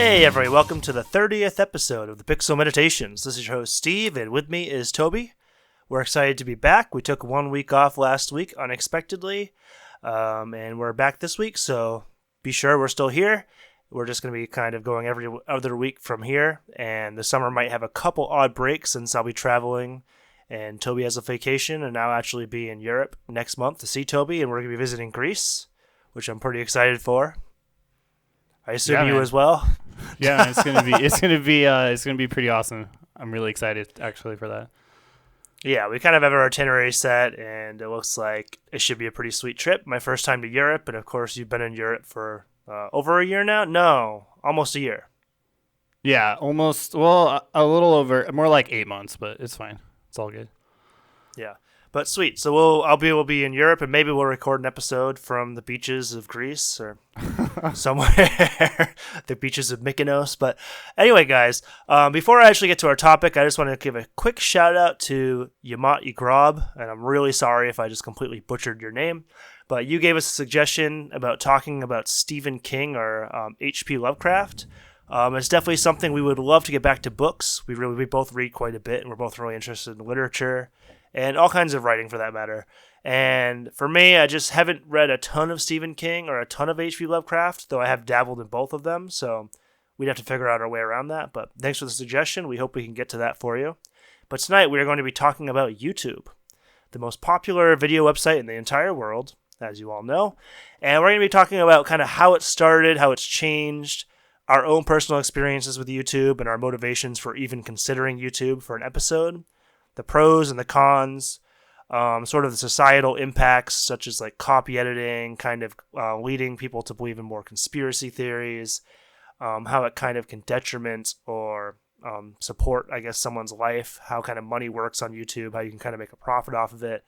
Hey everybody, welcome to the 30th episode of the Pixel Meditations. This is your host Steve, and with me is Toby. We're excited to be back. We took 1 week off last week unexpectedly, and we're back this week, so be sure we're still here. We're just going to be kind of going every other week from here, and the summer might have a couple odd breaks since I'll be traveling, and Toby has a vacation, and I'll actually be in Europe next month to see Toby, and we're going to be visiting Greece, which I'm pretty excited for. I assume you as well. Yeah, it's gonna be pretty awesome. I'm really excited actually for that. Yeah, we kind of have our itinerary set, and it looks like it should be a pretty sweet trip. My first time to Europe, and of course, you've been in Europe for over a year now. No, almost a year. Yeah, almost. Well, a little over, more like 8 months, but it's fine. It's all good. Yeah, but sweet. So we'll be in Europe, and maybe we'll record an episode from the beaches of Greece or somewhere, the beaches of Mykonos. But anyway, guys, before I actually get to our topic, I just want to give a quick shout out to Yamat Yagrob, and I'm really sorry if I just completely butchered your name, but you gave us a suggestion about talking about Stephen King or H.P. Lovecraft. It's definitely something we would love to get back to books. We both read quite a bit, and we're both really interested in literature and all kinds of writing for that matter. And for me, I just haven't read a ton of Stephen King or a ton of H.P. Lovecraft, though I have dabbled in both of them, so we'd have to figure out our way around that. But thanks for the suggestion. We hope we can get to that for you. But tonight, we are going to be talking about YouTube, the most popular video website in the entire world, as you all know. And we're going to be talking about kind of how it started, how it's changed, our own personal experiences with YouTube, and our motivations for even considering YouTube for an episode, the pros and the cons, sort of the societal impacts, such as like copy editing, kind of leading people to believe in more conspiracy theories, how it kind of can detriment or support, I guess, someone's life, how kind of money works on YouTube, how you can kind of make a profit off of it.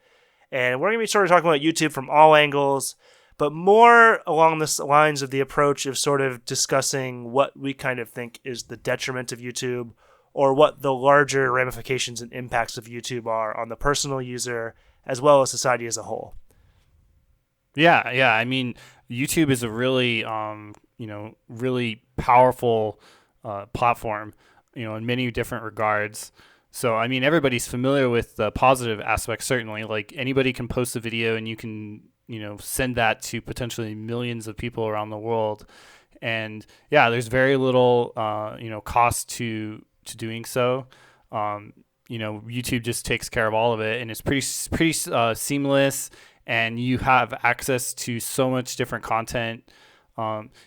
And we're going to be sort of talking about YouTube from all angles, but more along the lines of the approach of sort of discussing what we kind of think is the detriment of YouTube, or what the larger ramifications and impacts of YouTube are on the personal user as well as society as a whole. Yeah. I mean, YouTube is a really, really powerful platform, in many different regards. So, I mean, everybody's familiar with the positive aspects, certainly. Like, anybody can post a video and you can, send that to potentially millions of people around the world. And, yeah, there's very little, cost to doing so. YouTube just takes care of all of it, and it's pretty seamless, and you have access to so much different content.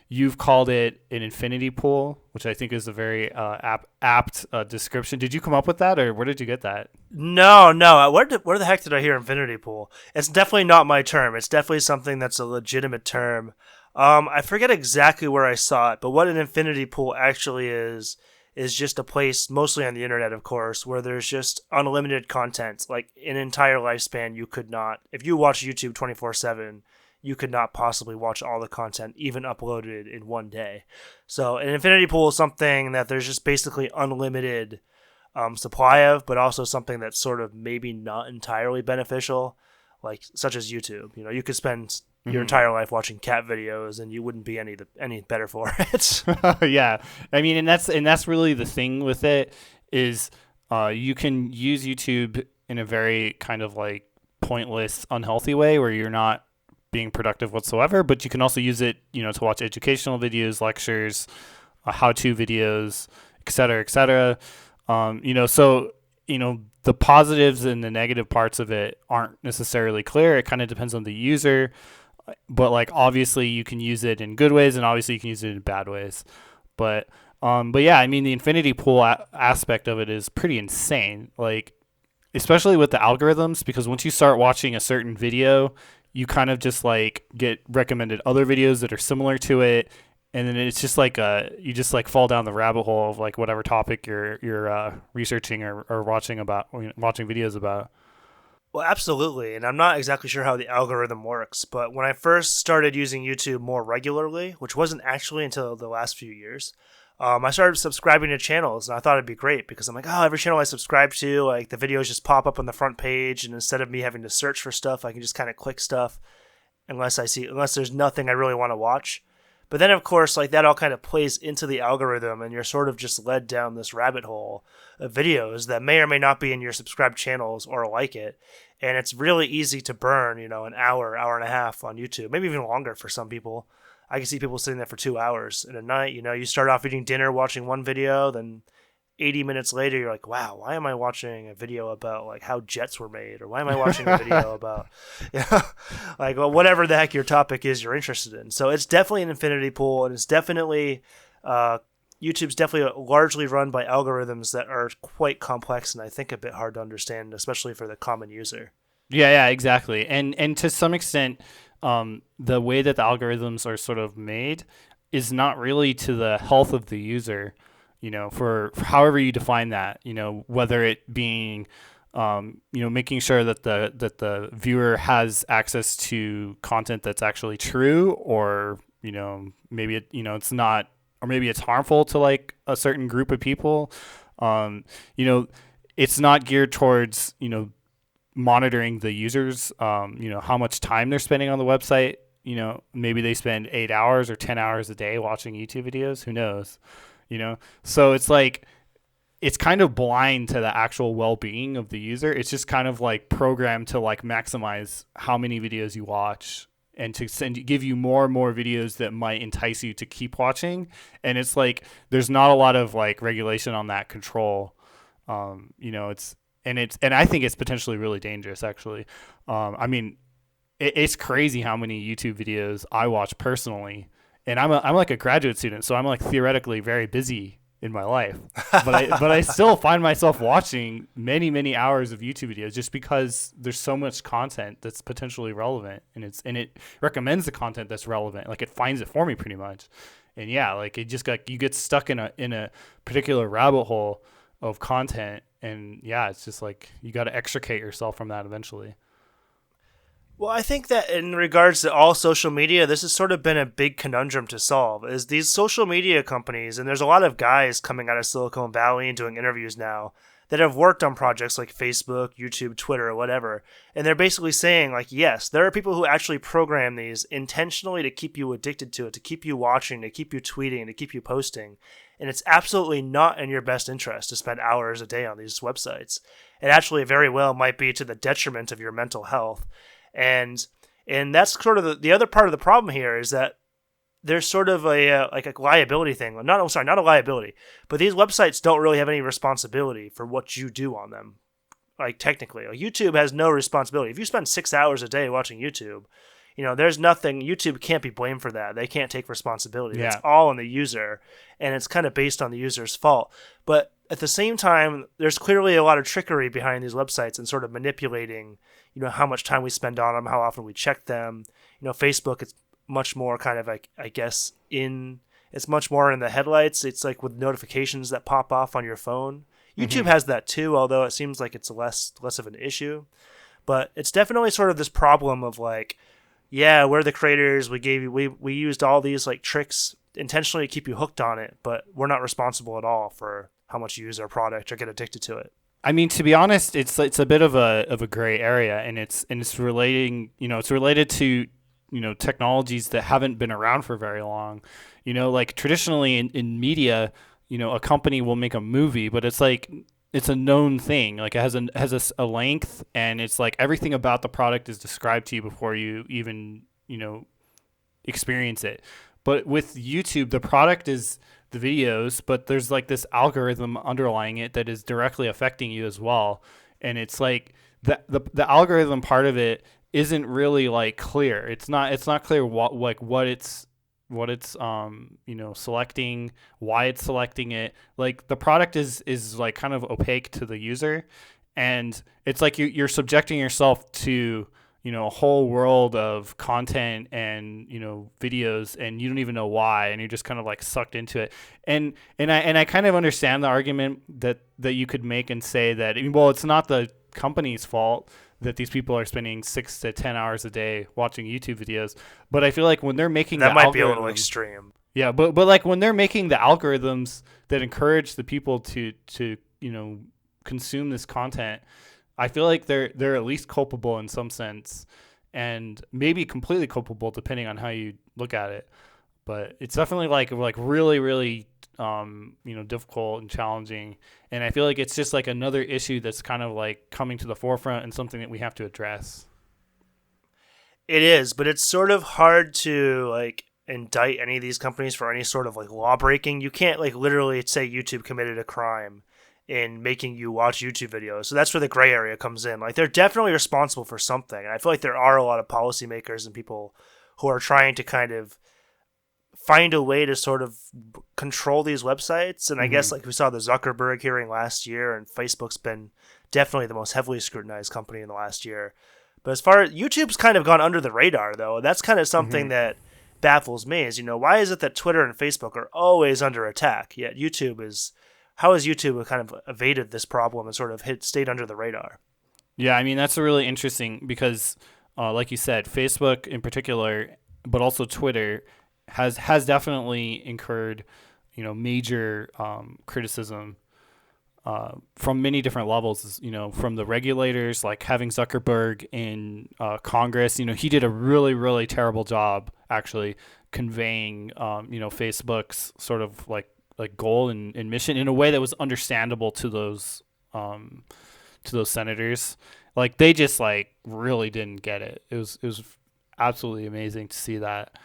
You've called it an infinity pool, which I think is a very apt description. Did you come up with that, or where did you get that? No. Where the heck did I hear infinity pool? It's definitely not my term. It's definitely something that's a legitimate term. I forget exactly where I saw it, but what an infinity pool actually is just a place, mostly on the internet, of course, where there's just unlimited content. Like an entire lifespan, you could not, if you watch YouTube 24/7, you could not possibly watch all the content, even uploaded in one day. So an infinity pool is something that there's just basically unlimited supply of, but also something that's sort of maybe not entirely beneficial, like such as YouTube. You could spend your entire life watching cat videos, and you wouldn't be any better for it. Yeah, I mean, and that's really the thing with it is you can use YouTube in a very kind of like pointless, unhealthy way where you're not being productive whatsoever. But you can also use it, to watch educational videos, lectures, how-to videos, etc., etc. So the positives and the negative parts of it aren't necessarily clear. It kind of depends on the user. But like obviously you can use it in good ways, and obviously you can use it in bad ways. But yeah, I mean the infinity pool aspect of it is pretty insane. Like especially with the algorithms, because once you start watching a certain video, you kind of just like get recommended other videos that are similar to it, and then it's just like you just like fall down the rabbit hole of like whatever topic you're researching or watching videos about. Well, absolutely, and I'm not exactly sure how the algorithm works, but when I first started using YouTube more regularly, which wasn't actually until the last few years, I started subscribing to channels, and I thought it'd be great because I'm like, oh, every channel I subscribe to, like the videos just pop up on the front page, and instead of me having to search for stuff, I can just kind of click stuff unless there's nothing I really want to watch. But then, of course, like that all kind of plays into the algorithm, and you're sort of just led down this rabbit hole of videos that may or may not be in your subscribed channels or like it. And it's really easy to burn, an hour, hour and a half on YouTube, maybe even longer for some people. I can see people sitting there for 2 hours in a night. You start off eating dinner, watching one video, then 80 minutes later, you're like, wow, why am I watching a video about like how jets were made? Or why am I watching a video about, like, well, whatever the heck your topic is you're interested in. So it's definitely an infinity pool, and it's definitely, YouTube's definitely largely run by algorithms that are quite complex and I think a bit hard to understand, especially for the common user. Yeah, exactly. And to some extent, the way that the algorithms are sort of made is not really to the health of the user. For however you define that, whether it being, making sure that the viewer has access to content that's actually true, or, maybe it's not, or maybe it's harmful to like a certain group of people. It's not geared towards, monitoring the users, how much time they're spending on the website. Maybe they spend 8 hours or 10 hours a day watching YouTube videos. Who knows? So it's like, it's kind of blind to the actual well-being of the user. It's just kind of like programmed to like maximize how many videos you watch and to give you more and more videos that might entice you to keep watching. And it's like, there's not a lot of like regulation on that control. And I think it's potentially really dangerous, actually. It's crazy how many YouTube videos I watch personally. And I'm like a graduate student, so I'm like theoretically very busy in my life, but I still find myself watching many hours of YouTube videos just because there's so much content that's potentially relevant, and it recommends the content that's relevant, like it finds it for me pretty much, and yeah, like it just you get stuck in a particular rabbit hole of content, and yeah, it's just like you got to extricate yourself from that eventually. Well, I think that in regards to all social media, this has sort of been a big conundrum to solve, is these social media companies, and there's a lot of guys coming out of Silicon Valley and doing interviews now that have worked on projects like Facebook, YouTube, Twitter, or whatever, and they're basically saying, like, yes, there are people who actually program these intentionally to keep you addicted to it, to keep you watching, to keep you tweeting, to keep you posting, and it's absolutely not in your best interest to spend hours a day on these websites. It actually very well might be to the detriment of your mental health. And that's sort of the other part of the problem here, is that there's sort of a liability thing. Not a liability, but these websites don't really have any responsibility for what you do on them. Like technically, like YouTube has no responsibility. If you spend 6 hours a day watching YouTube, there's nothing. YouTube can't be blamed for that. They can't take responsibility. Yeah. It's all on the user, and it's kind of based on the user's fault. But at the same time, there's clearly a lot of trickery behind these websites and sort of manipulating, how much time we spend on them, how often we check them. Facebook, it's much more kind of like, I guess, it's much more in the headlights. It's like with notifications that pop off on your phone. YouTube has that too, although it seems like it's less of an issue. But it's definitely sort of this problem of like, yeah, we're the creators. We used all these like tricks intentionally to keep you hooked on it, but we're not responsible at all for how much you use our product or get addicted to it. I mean, to be honest, it's a bit of a gray area, and it's relating, it's related to, technologies that haven't been around for very long. Like traditionally in media, a company will make a movie, but it's like, it's a known thing. Like it has a length, and it's like everything about the product is described to you before you even, experience it. But with YouTube, the product is the videos, but there's like this algorithm underlying it that is directly affecting you as well. And it's like the algorithm part of it isn't really like clear. It's not clear what it's selecting, why it's selecting it. Like the product is like kind of opaque to the user, and it's like you're subjecting yourself to a whole world of content and videos, and you don't even know why, and you're just kind of like sucked into it. And I kind of understand the argument that you could make and say that, well, it's not the company's fault that these people are spending 6 to 10 hours a day watching YouTube videos, but I feel like when they're making that might be a little extreme. Yeah, but like when they're making the algorithms that encourage the people to consume this content, I feel like they're at least culpable in some sense, and maybe completely culpable depending on how you look at it. But it's definitely like really, really difficult and challenging. And I feel like it's just like another issue that's kind of like coming to the forefront and something that we have to address. It is, but it's sort of hard to like indict any of these companies for any sort of like law breaking. You can't like literally say YouTube committed a crime in making you watch YouTube videos. So that's where the gray area comes in. Like they're definitely responsible for something. And I feel like there are a lot of policymakers and people who are trying to kind of find a way to sort of control these websites. And I guess like we saw the Zuckerberg hearing last year, and Facebook's been definitely the most heavily scrutinized company in the last year. But as far as YouTube's kind of gone under the radar, though, and that's kind of something that baffles me is, why is it that Twitter and Facebook are always under attack, yet how has YouTube kind of evaded this problem and sort of stayed under the radar? Yeah, I mean, that's really interesting because, like you said, Facebook in particular, but also Twitter has definitely incurred, major criticism from many different levels, from the regulators, like having Zuckerberg in Congress. He did a really, really terrible job actually conveying, Facebook's sort of like goal and mission in a way that was understandable to those senators. Like they just like really didn't get it. It was absolutely amazing to see that.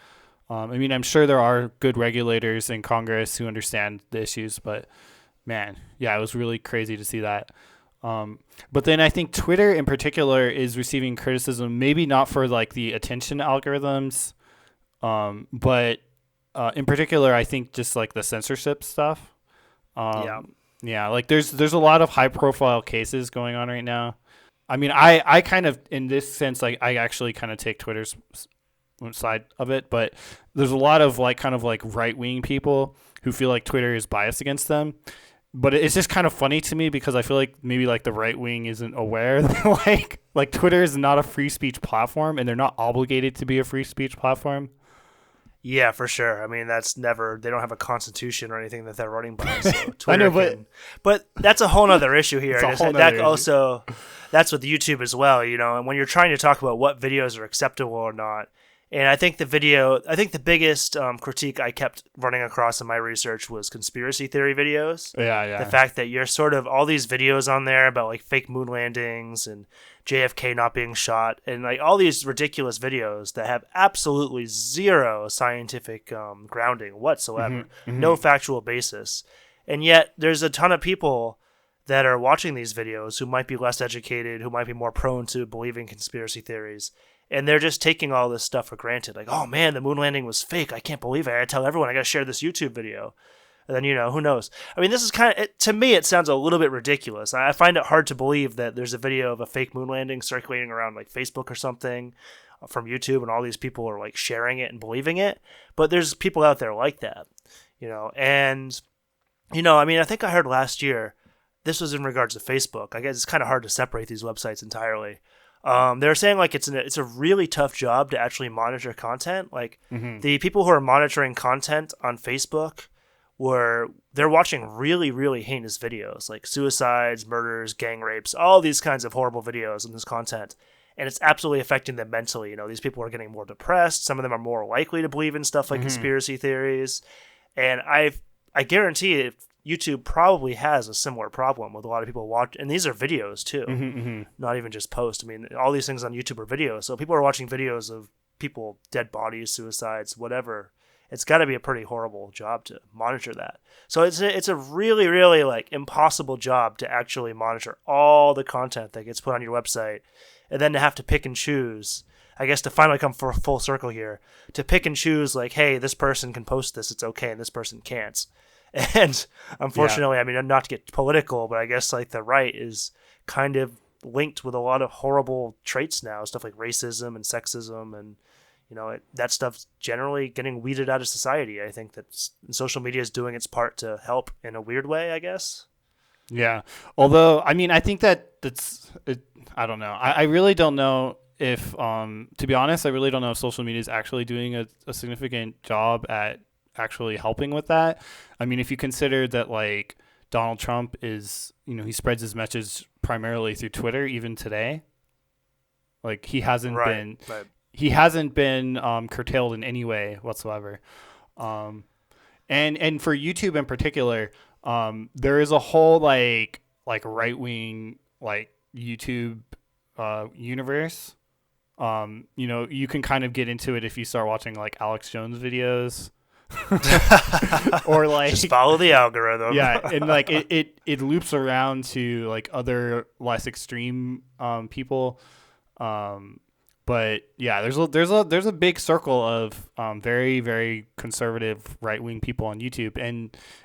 I mean, I'm sure there are good regulators in Congress who understand the issues, but man, yeah, it was really crazy to see that. But then I think Twitter in particular is receiving criticism, maybe not for like the attention algorithms, but in particular, I think just like the censorship stuff. Yeah, like there's a lot of high profile cases going on right now. I mean, I kind of, in this sense, like I actually kind of take Twitter's side of it, but there's a lot of like kind of like right wing people who feel like Twitter is biased against them. But it's just kind of funny to me because I feel like maybe like the right wing isn't aware that like Twitter is not a free speech platform and they're not obligated to be a free speech platform. Yeah, for sure. I mean, they don't have a constitution or anything that they're running by. So Twitter I know, but that's a whole other issue here. That's with YouTube as well, and when you're trying to talk about what videos are acceptable or not. And I think the biggest critique I kept running across in my research was conspiracy theory videos. Yeah. The fact that you're sort of all these videos on there about like fake moon landings and JFK not being shot and like all these ridiculous videos that have absolutely zero scientific grounding whatsoever, no factual basis. And yet there's a ton of people that are watching these videos who might be less educated, who might be more prone to believing conspiracy theories. And they're just taking all this stuff for granted. Like, oh man, the moon landing was fake. I can't believe it. I gotta tell everyone. I gotta share this YouTube video. And then, who knows? I mean, this is to me, it sounds a little bit ridiculous. I find it hard to believe that there's a video of a fake moon landing circulating around like Facebook or something from YouTube and all these people are like sharing it and believing it. But there's people out there like that, and, I mean, I think I heard last year, this was in regards to Facebook. I guess it's kind of hard to separate these websites entirely. They're saying like it's a really tough job to actually monitor content. Like the people who are monitoring content on Facebook they're watching really, really heinous videos like suicides, murders, gang rapes, all these kinds of horrible videos in this content. And it's absolutely affecting them mentally. These people are getting more depressed. Some of them are more likely to believe in stuff like conspiracy theories. And I guarantee if YouTube probably has a similar problem with a lot of people watch, and these are videos too, not even just posts. I mean, all these things on YouTube are videos, so people are watching videos of people, dead bodies, suicides, whatever. It's got to be a pretty horrible job to monitor that. So it's a really, really like impossible job to actually monitor all the content that gets put on your website, and then to have to pick and choose. I guess to finally come for a full circle here, to pick and choose like, hey, this person can post this, it's okay, and this person can't. And unfortunately, I mean, not to get political, but I guess like the right is kind of linked with a lot of horrible traits now, stuff like racism and sexism, and that stuff's generally getting weeded out of society. I think that social media is doing its part to help in a weird way, I guess. Yeah. Although, I mean, I think that's it. I don't know. I really don't know if, to be honest, I really don't know if social media is actually doing a significant job at actually helping with that. I mean, if you consider that like Donald Trump is, he spreads his message primarily through Twitter even today. Like he hasn't been curtailed in any way whatsoever. And for YouTube in particular, there is a whole like right wing like YouTube universe. You can kind of get into it if you start watching like Alex Jones videos. Or like just follow the algorithm. Yeah, and like it loops around to like other less extreme people. But yeah, there's a big circle of very, very conservative right wing people on YouTube,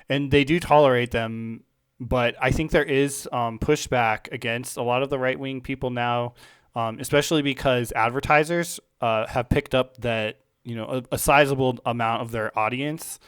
and they do tolerate them. But I think there is pushback against a lot of the right wing people now, especially because advertisers have picked up that a sizable amount of their audience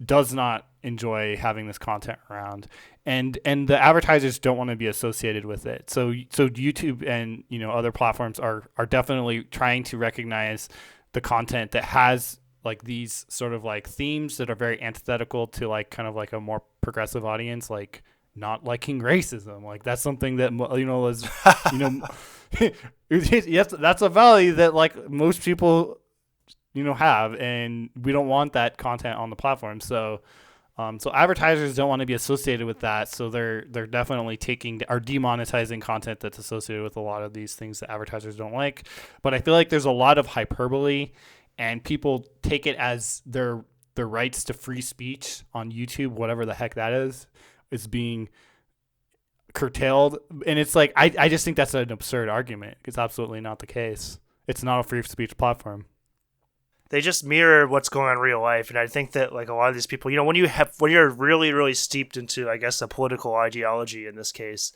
does not enjoy having this content around, and the advertisers don't want to be associated with it. So YouTube and other platforms are definitely trying to recognize the content that has like these sort of like themes that are very antithetical to like kind of like a more progressive audience, like not liking racism. Like that's something that was yes, that's a value that like most people have, and we don't want that content on the platform. So advertisers don't want to be associated with that. So they're definitely demonetizing content that's associated with a lot of these things that advertisers don't like. But I feel like there's a lot of hyperbole, and people take it as their rights to free speech on YouTube, whatever the heck that is being curtailed. And it's like, I just think that's an absurd argument. It's absolutely not the case. It's not a free speech platform. They just mirror what's going on in real life, and I think that like a lot of these people, when you're really, really steeped into, I guess, a political ideology in this case,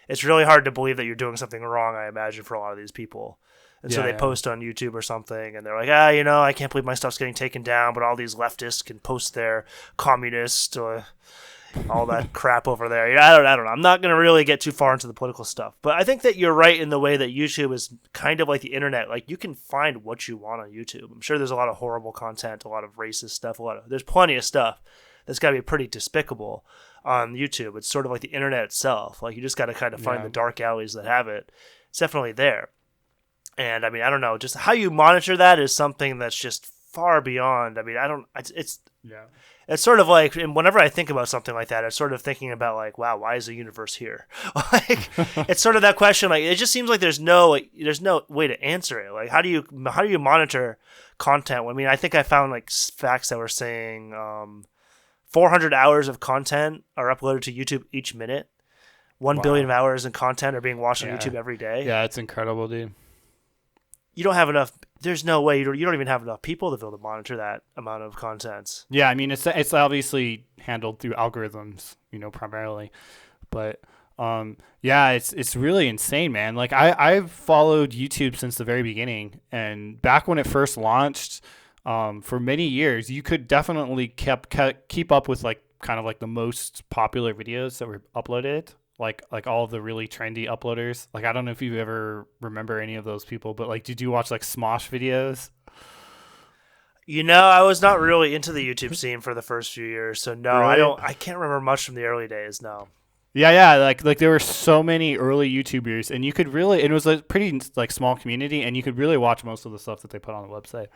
it's really hard to believe that you're doing something wrong, I imagine, for a lot of these people. And so they post on YouTube or something, and they're like, I can't believe my stuff's getting taken down, but all these leftists can post their communist all that crap over there. I don't know. I'm not going to really get too far into the political stuff, but I think that you're right in the way that YouTube is kind of like the internet. Like, you can find what you want on YouTube. I'm sure there's a lot of horrible content, a lot of racist stuff, there's plenty of stuff that's got to be pretty despicable on YouTube. It's sort of like the internet itself. Like, you just got to kind of find the dark alleys that have it. It's definitely there. And I mean, I don't know, just how you monitor that is something that's just far beyond. I mean, it's sort of like, and whenever I think about something like that, I'm sort of thinking about like, wow, why is the universe here? Like, it's sort of that question. Like, it just seems like there's no way to answer it. Like, how do you monitor content? I mean, I think I found like facts that were saying 400 hours of content are uploaded to YouTube each minute. 1 billion hours in content are being watched on YouTube every day. Yeah, it's incredible, dude. You don't have enough. There's no way you don't even have enough people to be able to monitor that amount of content. Yeah, I mean, it's obviously handled through algorithms, primarily, but it's really insane, man. Like I've followed YouTube since the very beginning, and back when it first launched, for many years, you could definitely keep up with like kind of like the most popular videos that were uploaded. Like all of the really trendy uploaders. Like, I don't know if you ever remember any of those people, but like, did you watch like Smosh videos? I was not really into the YouTube scene for the first few years, so no, really? I can't remember much from the early days. No. Yeah, like there were so many early YouTubers, and you could really, it was a pretty like small community, and you could really watch most of the stuff that they put on the website.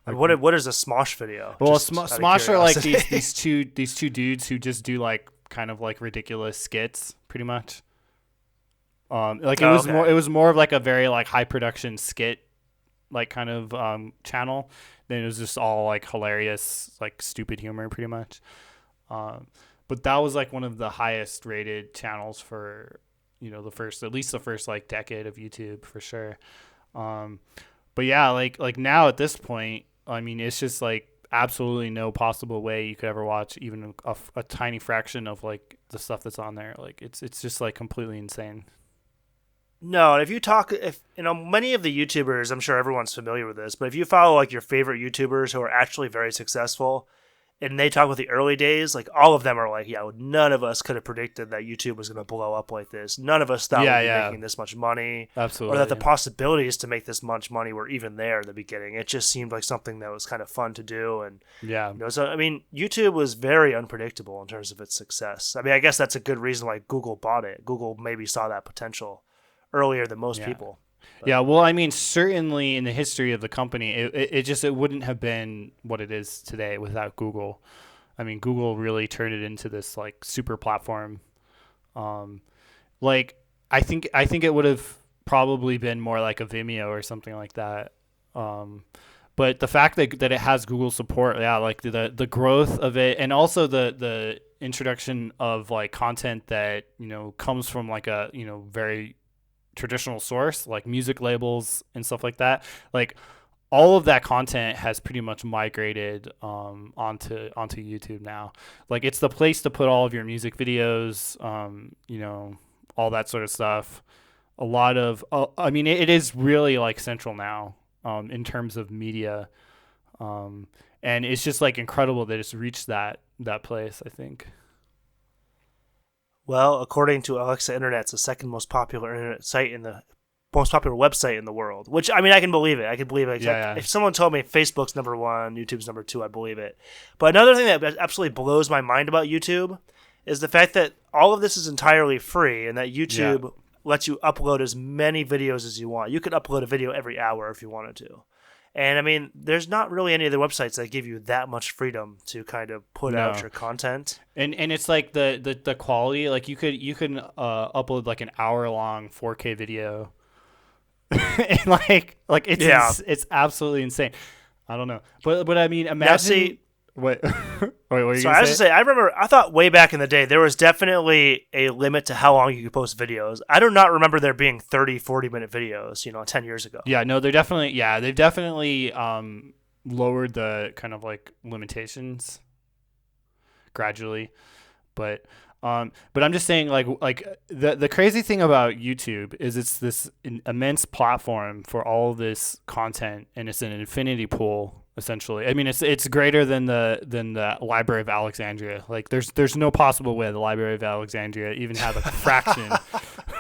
Like, what is a Smosh video? Well, Smosh are like these two dudes who just do like kind of like ridiculous skits, pretty much. It was more of like a very like high production skit, like kind of channel. Then it was just all like hilarious, like stupid humor, pretty much. But that was like one of the highest rated channels for at least the first like decade of YouTube, for sure. But yeah, like now at this point, I mean, it's just like absolutely no possible way you could ever watch even a tiny fraction of like the stuff that's on there. Like it's just like completely insane. No, and if many of the YouTubers, I'm sure everyone's familiar with this, but if you follow like your favorite YouTubers who are actually very successful, and they talk about the early days, like all of them are like, yeah, none of us could have predicted that YouTube was going to blow up like this. None of us thought we'd be making this much money. Absolutely. Or that the possibilities to make this much money were even there in the beginning. It just seemed like something that was kind of fun to do. And so I mean, YouTube was very unpredictable in terms of its success. I mean, I guess that's a good reason why Google bought it. Google maybe saw that potential earlier than most people. But, Yeah, well, I mean, certainly in the history of the company, it wouldn't have been what it is today without Google. I mean, Google really turned it into this like super platform. Um, like I think it would have probably been more like a Vimeo or something like that. Um, but the fact that it has Google support, yeah, like the growth of it, and also the introduction of like content that comes from like a very traditional source, like music labels and stuff like that. Like all of that content has pretty much migrated onto YouTube now. Like it's the place to put all of your music videos, all that sort of stuff. A lot of, I mean, it is really like central now in terms of media, and it's just like incredible that it's reached that place, I think. well, according to Alexa Internet, it's the second most popular internet site in the most popular website in the world. Which I mean, I can believe it. I can believe it. Yeah, yeah. If someone told me Facebook's number one, YouTube's number two, I believe it. But another thing that absolutely blows my mind about YouTube is the fact that all of this is entirely free, and that YouTube lets you upload as many videos as you want. You could upload a video every hour if you wanted to. And I mean, there's not really any other websites that give you that much freedom to kind of put out your content. And it's like the quality, like you can upload like an hour long 4K video, and like it's absolutely insane. I don't know, but I mean, imagine. Now, see, Wait, what were you so gonna I was to say, I thought way back in the day there was definitely a limit to how long you could post videos. I do not remember there being 30, 40-minute videos, 10 years ago. Yeah, no, they've definitely lowered the kind of like limitations gradually, but I'm just saying like the crazy thing about YouTube is it's this immense platform for all this content, and it's an infinity pool. Essentially, I mean, it's greater than the Library of Alexandria. Like, there's no possible way the Library of Alexandria even have a fraction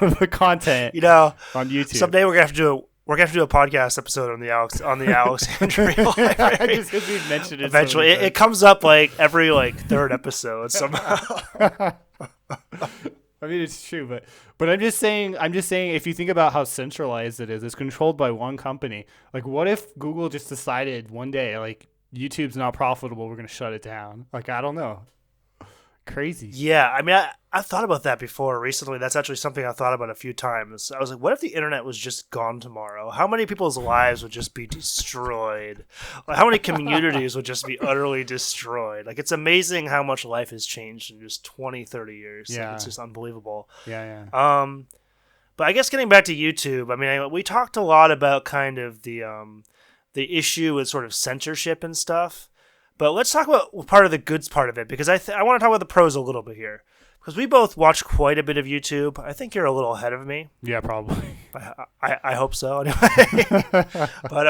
of the content. On YouTube. Someday we're gonna have to do a podcast episode on the Alexandria Library. Just because we mentioned it. Eventually, it comes up like every third episode somehow. I mean, it's true, but I'm just saying if you think about how centralized it is, it's controlled by one company. Like, what if Google just decided one day, like, YouTube's not profitable, we're going to shut it down? Like, I don't know. Crazy. Yeah, I mean, I thought about that before recently. That's actually something I thought about a few times. I was like, what if the internet was just gone tomorrow? How many people's lives would just be destroyed? Like, how many communities would just be utterly destroyed? Like, it's amazing how much life has changed in just 20, 30 years. Yeah. Like, it's just unbelievable. Yeah. But I guess getting back to YouTube, I mean, we talked a lot about kind of the issue with sort of censorship and stuff. But let's talk about part of the goods part of it, because I want to talk about the pros a little bit here. Because we both watch quite a bit of YouTube. I think you're a little ahead of me. Yeah, probably. I hope so, anyway. But,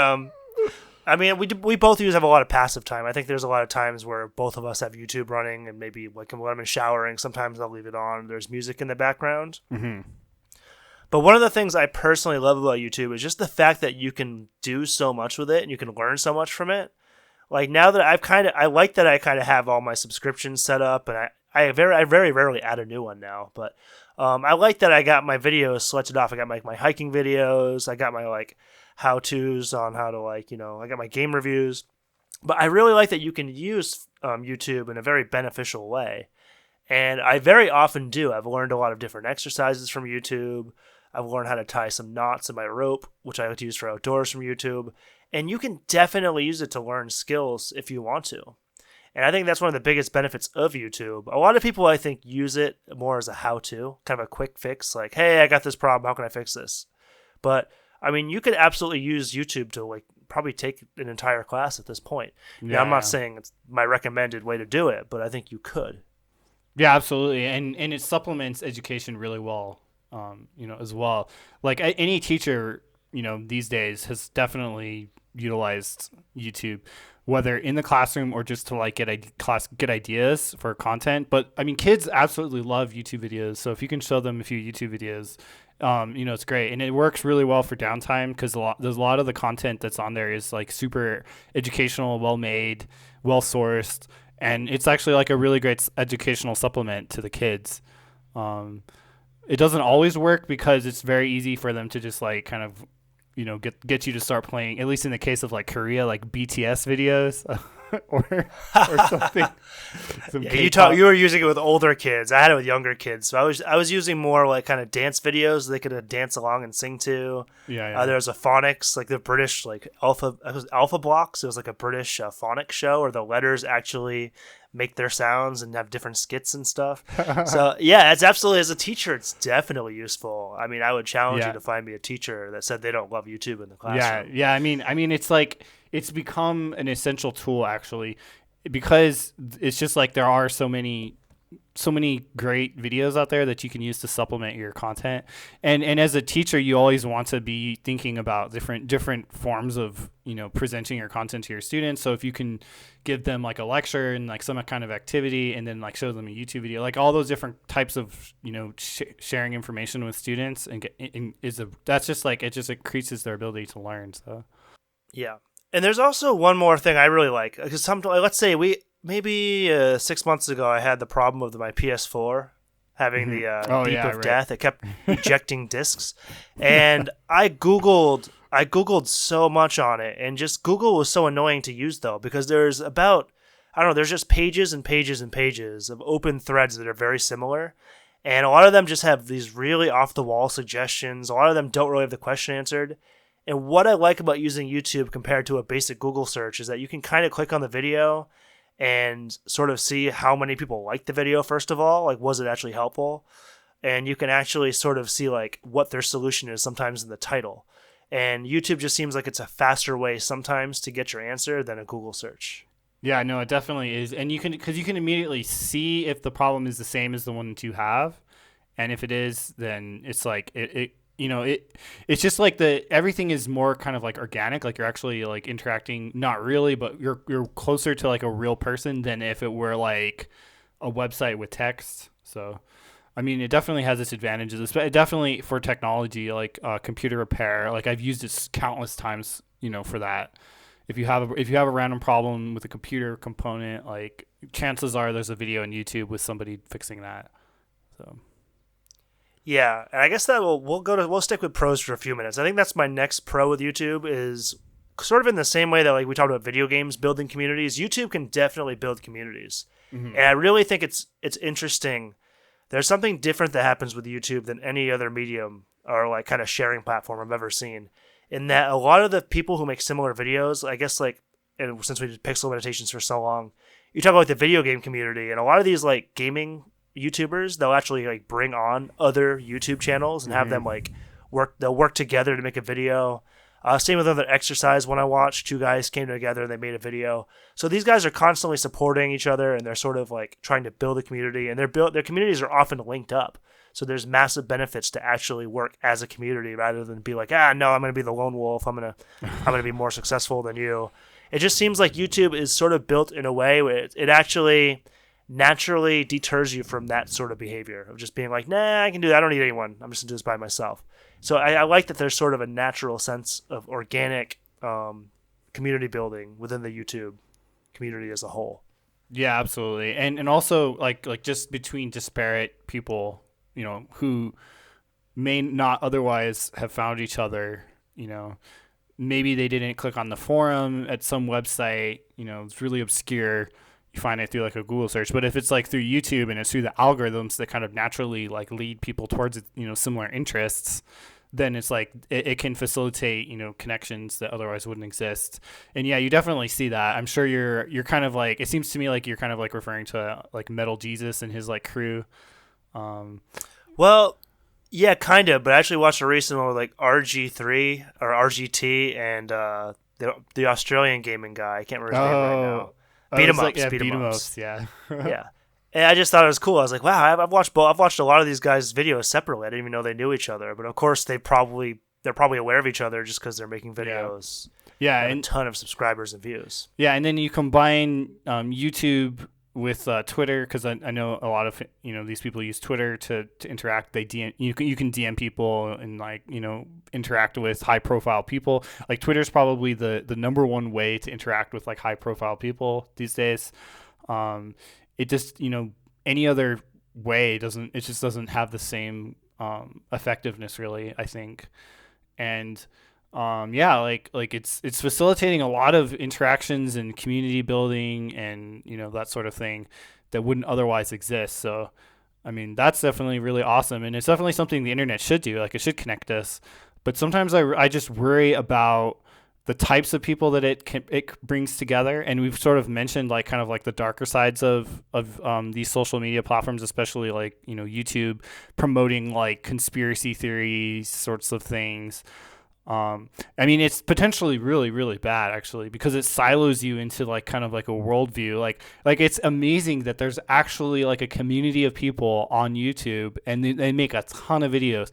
I mean, we both have a lot of passive time. I think there's a lot of times where both of us have YouTube running, and maybe like when I'm showering, sometimes I'll leave it on. There's music in the background. Mm-hmm. But one of the things I personally love about YouTube is just the fact that you can do so much with it, and you can learn so much from it. Like, now that I like that I kind of have all my subscriptions set up, and I very rarely add a new one now. But I like that I got my videos selected off. I got my hiking videos. I got my how-tos on how to I got my game reviews. But I really like that you can use YouTube in a very beneficial way. And I very often do. I've learned a lot of different exercises from YouTube. I've learned how to tie some knots in my rope, which I like to use for outdoors from YouTube. And you can definitely use it to learn skills if you want to. And I think that's one of the biggest benefits of YouTube. A lot of people, I think, use it more as a how-to, kind of a quick fix, like, hey, I got this problem, how can I fix this? But, I mean, you could absolutely use YouTube to, probably take an entire class at this point. Yeah. Now, I'm not saying it's my recommended way to do it, but I think you could. Yeah, absolutely. And it supplements education really well, as well. Like, any teacher, these days has definitely utilized YouTube, whether in the classroom or just to get ideas for content. But I mean, kids absolutely love YouTube videos. So if you can show them a few YouTube videos, it's great. And it works really well for downtime, because there's a lot of the content that's on there is super educational, well made, well sourced, and it's actually a really great educational supplement to the kids. It doesn't always work, because it's very easy for them to just kind of get you to start playing, at least in the case of like Korea, like BTS videos or something. You were using it with older kids. I had it with younger kids. So I was using more like kind of dance videos they could dance along and sing to. Yeah. There was a phonics, like the British like Alpha Blocks. It was like a British phonics show where the letters actually make their sounds and have different skits and stuff. So yeah, it's absolutely, as a teacher, it's definitely useful. I mean, I would challenge you to find me a teacher that said they don't love YouTube in the classroom. Yeah. I mean, it's like it's become an essential tool actually, because it's just like there are so many great videos out there that you can use to supplement your content. And as a teacher, you always want to be thinking about different forms of, presenting your content to your students. So if you can give them like a lecture and like some kind of activity and then like show them a YouTube video, like all those different types of, sharing information with students that's just like, it just increases their ability to learn. So. Yeah. And there's also one more thing I really like, because let's say maybe 6 months ago, I had the problem of my PS4 having the beep of death. It kept ejecting discs, and I googled so much on it, and just Google was so annoying to use though, because there's there's just pages and pages and pages of open threads that are very similar, and a lot of them just have these really off the wall suggestions. A lot of them don't really have the question answered. And what I like about using YouTube compared to a basic Google search is that you can kind of click on the video and sort of see how many people liked the video, first of all, like was it actually helpful? And you can actually sort of see like what their solution is sometimes in the title. And YouTube just seems like it's a faster way sometimes to get your answer than a Google search. Yeah, no, it definitely is. And you can immediately see if the problem is the same as the one that you have. And if it is, then it's like it's just like everything is more kind of like organic, like you're actually like interacting, not really, but you're closer to like a real person than if it were like a website with text. So I mean, it definitely has its advantages, but definitely for technology, like computer repair, like I've used it countless times, for that. If you have a random problem with a computer component, like chances are there's a video on YouTube with somebody fixing that. So yeah, and I guess that we'll stick with pros for a few minutes. I think that's my next pro with YouTube, is sort of in the same way that like we talked about video games building communities. YouTube can definitely build communities, and I really think it's interesting. There's something different that happens with YouTube than any other medium or like kind of sharing platform I've ever seen, in that a lot of the people who make similar videos, I guess like, and since we did Pixel Meditations for so long, you talk about like the video game community, and a lot of these like gaming YouTubers, they'll actually like bring on other YouTube channels and have them like work together to make a video. Same with another exercise one I watched. Two guys came together and they made a video. So these guys are constantly supporting each other, and they're sort of like trying to build a community, and their communities are often linked up. So there's massive benefits to actually work as a community rather than be like, no, I'm going to be the lone wolf. I'm going to be more successful than you. It just seems like YouTube is sort of built in a way where it actually naturally deters you from that sort of behavior of just being like, nah, I can do that. I don't need anyone. I'm just going to do this by myself. So I like that there's sort of a natural sense of organic community building within the YouTube community as a whole. Yeah, absolutely. And also like just between disparate people, who may not otherwise have found each other, maybe they didn't click on the forum at some website, it's really obscure. You find it through like a Google search, but if it's like through YouTube and it's through the algorithms that kind of naturally like lead people towards similar interests, then it's like it can facilitate connections that otherwise wouldn't exist. And yeah, you definitely see that. I'm sure you're kind of like, it seems to me like you're kind of like referring to like Metal Jesus and his like crew. Well, yeah, kind of, but I actually watched a recent one with like RG3 or RGT and the Australian gaming guy. I can't remember his name right now. Beat 'em ups, yeah. Yeah. And I just thought it was cool. I was like, wow, I've watched a lot of these guys' videos separately. I didn't even know they knew each other. But of course, they're probably aware of each other just because they're making videos. Yeah, and a ton of subscribers and views. Yeah, and then you combine YouTube with Twitter, because I know a lot of these people use Twitter to interact. You can DM people and like interact with high profile people. Like Twitter's probably the number one way to interact with like high profile people these days. It just any other way doesn't have the same effectiveness really, I think. And yeah, like it's facilitating a lot of interactions and community building and that sort of thing that wouldn't otherwise exist. So I mean, that's definitely really awesome, and it's definitely something the internet should do. Like, it should connect us. But sometimes I just worry about the types of people that it brings together, and we've sort of mentioned like kind of like the darker sides of these social media platforms, especially like YouTube promoting like conspiracy theories sorts of things. I mean, it's potentially really, really bad actually because it silos you into like kind of like a worldview. Like it's amazing that there's actually like a community of people on YouTube, and they make a ton of videos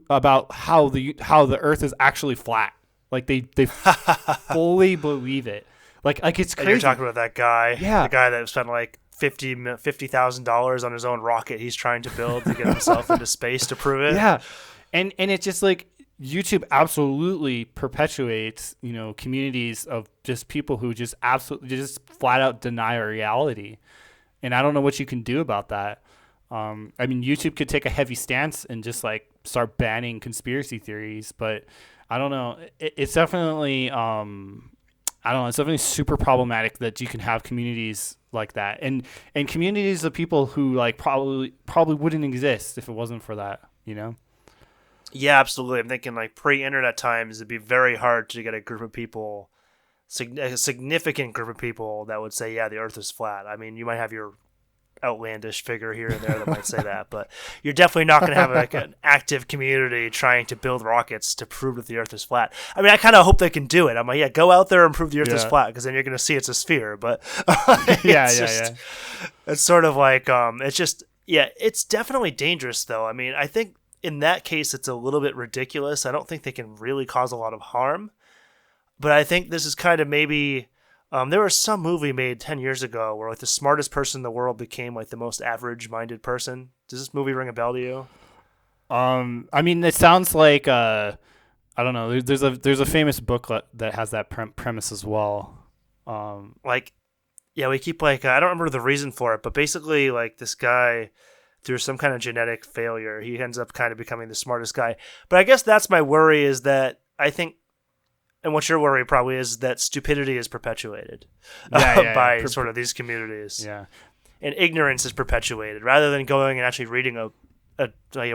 about how the Earth is actually flat. Like they fully believe it. Like it's crazy. And you're talking about that guy, Yeah. the guy that spent like $50,000 on his own rocket he's trying to build to get himself into space to prove it. Yeah, and it's just like YouTube absolutely perpetuates, communities of just people who just absolutely just flat out deny our reality. And I don't know what you can do about that. I mean, YouTube could take a heavy stance and just like start banning conspiracy theories, but I don't know. It's definitely, I don't know. It's definitely super problematic that you can have communities like that, and communities of people who like probably wouldn't exist if it wasn't for that. Yeah, absolutely. I'm thinking like pre-internet times, it'd be very hard to get a group of people, a significant group of people that would say, yeah, the Earth is flat. I mean, you might have your outlandish figure here and there that might say that, but you're definitely not going to have like an active community trying to build rockets to prove that the Earth is flat. I mean, I kind of hope they can do it. I'm like, yeah, go out there and prove the Earth is flat, because then you're going to see it's a sphere. But it's sort of like, it's just, yeah, it's definitely dangerous though. I mean, I think in that case, it's a little bit ridiculous. I don't think they can really cause a lot of harm, but I think this is kind of maybe. There was some movie made 10 years ago where like the smartest person in the world became like the most average-minded person. Does this movie ring a bell to you? I mean, it sounds like I don't know. There's a famous book that has that premise as well. We keep like I don't remember the reason for it, but basically like this guy, through some kind of genetic failure, he ends up kind of becoming the smartest guy. But I guess that's my worry, is that I think. And what your worry probably is that stupidity is perpetuated by sort of these communities. Yeah. And ignorance is perpetuated rather than going and actually reading a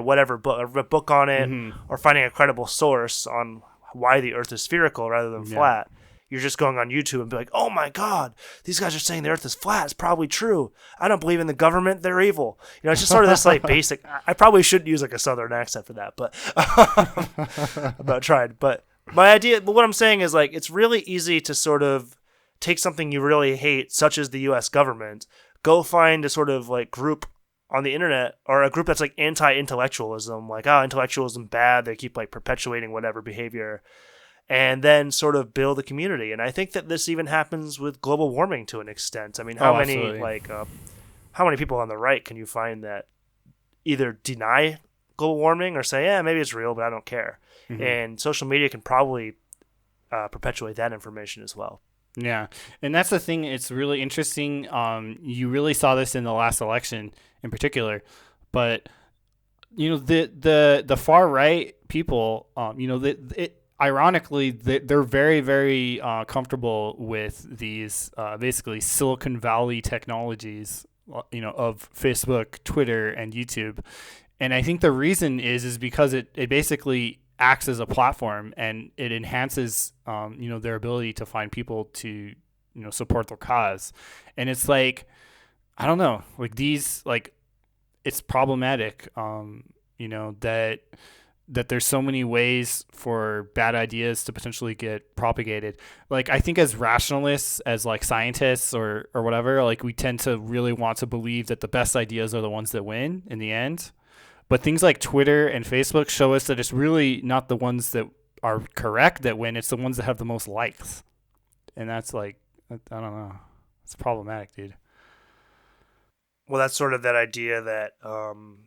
whatever book, a book on it, or finding a credible source on why the Earth is spherical rather than flat. You're just going on YouTube and be like, oh my God, these guys are saying the Earth is flat. It's probably true. I don't believe in the government. They're evil. It's just sort of this like basic. I probably shouldn't use like a Southern accent for that, but I'm about tried. But what I'm saying is like it's really easy to sort of take something you really hate, such as the U.S. government, go find a sort of like group on the internet, or a group that's like anti-intellectualism, like, oh, intellectualism bad, they keep like perpetuating whatever behavior, and then sort of build a community. And I think that this even happens with global warming to an extent. I mean, how many people on the right can you find that either deny global warming or say, yeah, maybe it's real, but I don't care? And social media can probably perpetuate that information as well. Yeah, and that's the thing. It's really interesting. You really saw this in the last election in particular, but the far right people, ironically, they're very, very comfortable with these basically Silicon Valley technologies, of Facebook, Twitter, and YouTube. And I think the reason is because it basically acts as a platform, and it enhances their ability to find people to support their cause. And it's like, I don't know, like these, like, it's problematic that there's so many ways for bad ideas to potentially get propagated. Like, I think as rationalists, as like scientists or whatever, like we tend to really want to believe that the best ideas are the ones that win in the end. But things like Twitter and Facebook show us that it's really not the ones that are correct that win. It's the ones that have the most likes. And that's like, I don't know. It's problematic, dude. Well, that's sort of that idea that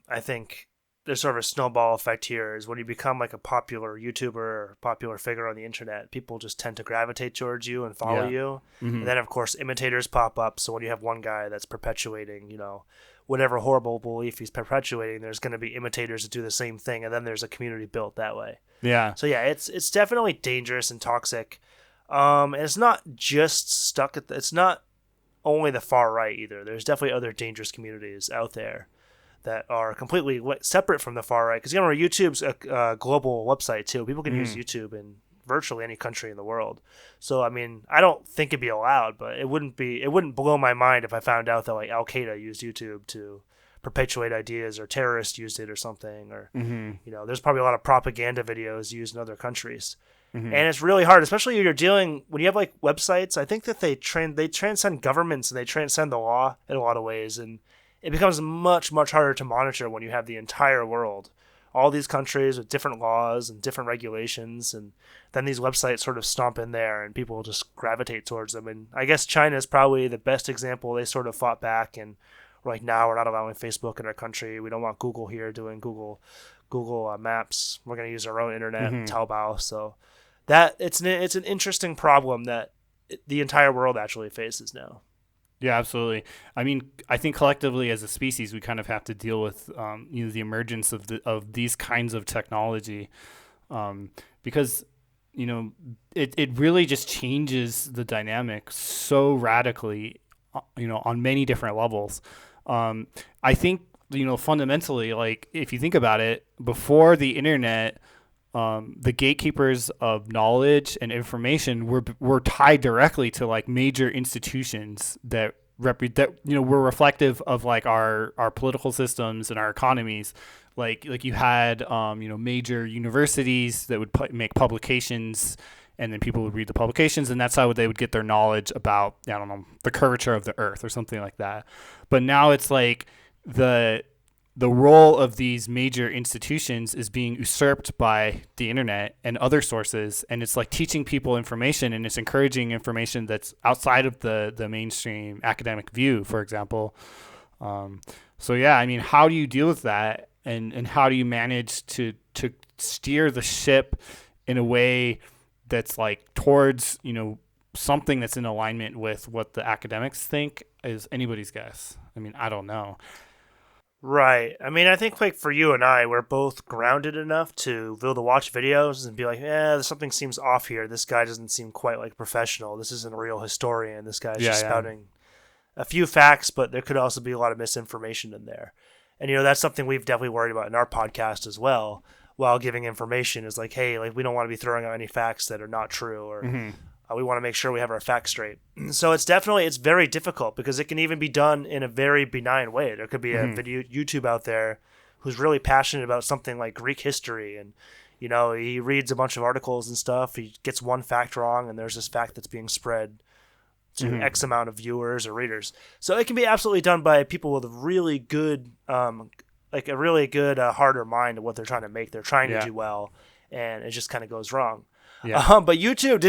I think there's sort of a snowball effect here, is when you become like a popular YouTuber or popular figure on the internet, people just tend to gravitate towards you and follow you. And then, of course, imitators pop up. So when you have one guy that's perpetuating, whatever horrible belief he's perpetuating, there's going to be imitators that do the same thing, and then there's a community built that way. Yeah. So yeah, it's definitely dangerous and toxic. And it's not just stuck at it's not only the far right either. There's definitely other dangerous communities out there that are completely separate from the far right. Because YouTube's a global website too. People can use YouTube in virtually any country in the world. So I mean, I don't think it'd be allowed, but it wouldn't blow my mind if I found out that like Al Qaeda used YouTube to perpetuate ideas, or terrorists used it or something, or there's probably a lot of propaganda videos used in other countries. And it's really hard, especially when you have like websites. I think that they transcend governments and they transcend the law in a lot of ways, and it becomes much, much harder to monitor when you have the entire world, all these countries with different laws and different regulations, and then these websites sort of stomp in there and people just gravitate towards them. And I guess China is probably the best example. They sort of fought back, and like, now we're not allowing Facebook in our country. We don't want Google here doing Google Maps. We're going to use our own internet, Taobao. So that it's an interesting problem that the entire world actually faces now. Yeah, absolutely. I mean, I think collectively as a species, we kind of have to deal with the emergence of these kinds of technology, because it really just changes the dynamic so radically, on many different levels. I think fundamentally, like, if you think about it, before the internet, the gatekeepers of knowledge and information were tied directly to like major institutions that were reflective of like our political systems and our economies. Like you had major universities that would make publications, and then people would read the publications, and that's how they would get their knowledge about, I don't know, the curvature of the earth or something like that. But now it's like the role of these major institutions is being usurped by the internet and other sources, and it's like teaching people information, and it's encouraging information that's outside of the mainstream academic view, for example. So yeah, I mean, how do you deal with that, and how do you manage to steer the ship in a way that's like towards something that's in alignment with what the academics think? Is anybody's guess. I mean, I don't know. Right. I mean, I think like for you and I, we're both grounded enough to be able to watch videos and be like, something seems off here. This guy doesn't seem quite like professional. This isn't a real historian. This guy's just spouting a few facts, but there could also be a lot of misinformation in there. And, that's something we've definitely worried about in our podcast as well, while giving information, is like, hey, like, we don't want to be throwing out any facts that are not true, or we want to make sure we have our facts straight. So it's very difficult, because it can even be done in a very benign way. There could be a video YouTube out there who's really passionate about something like Greek history, and he reads a bunch of articles and stuff. He gets one fact wrong, and there's this fact that's being spread to X amount of viewers or readers. So it can be absolutely done by people with a really good heart or mind of what they're trying to make. They're trying to do well, and it just kind of goes wrong. Yeah. But YouTube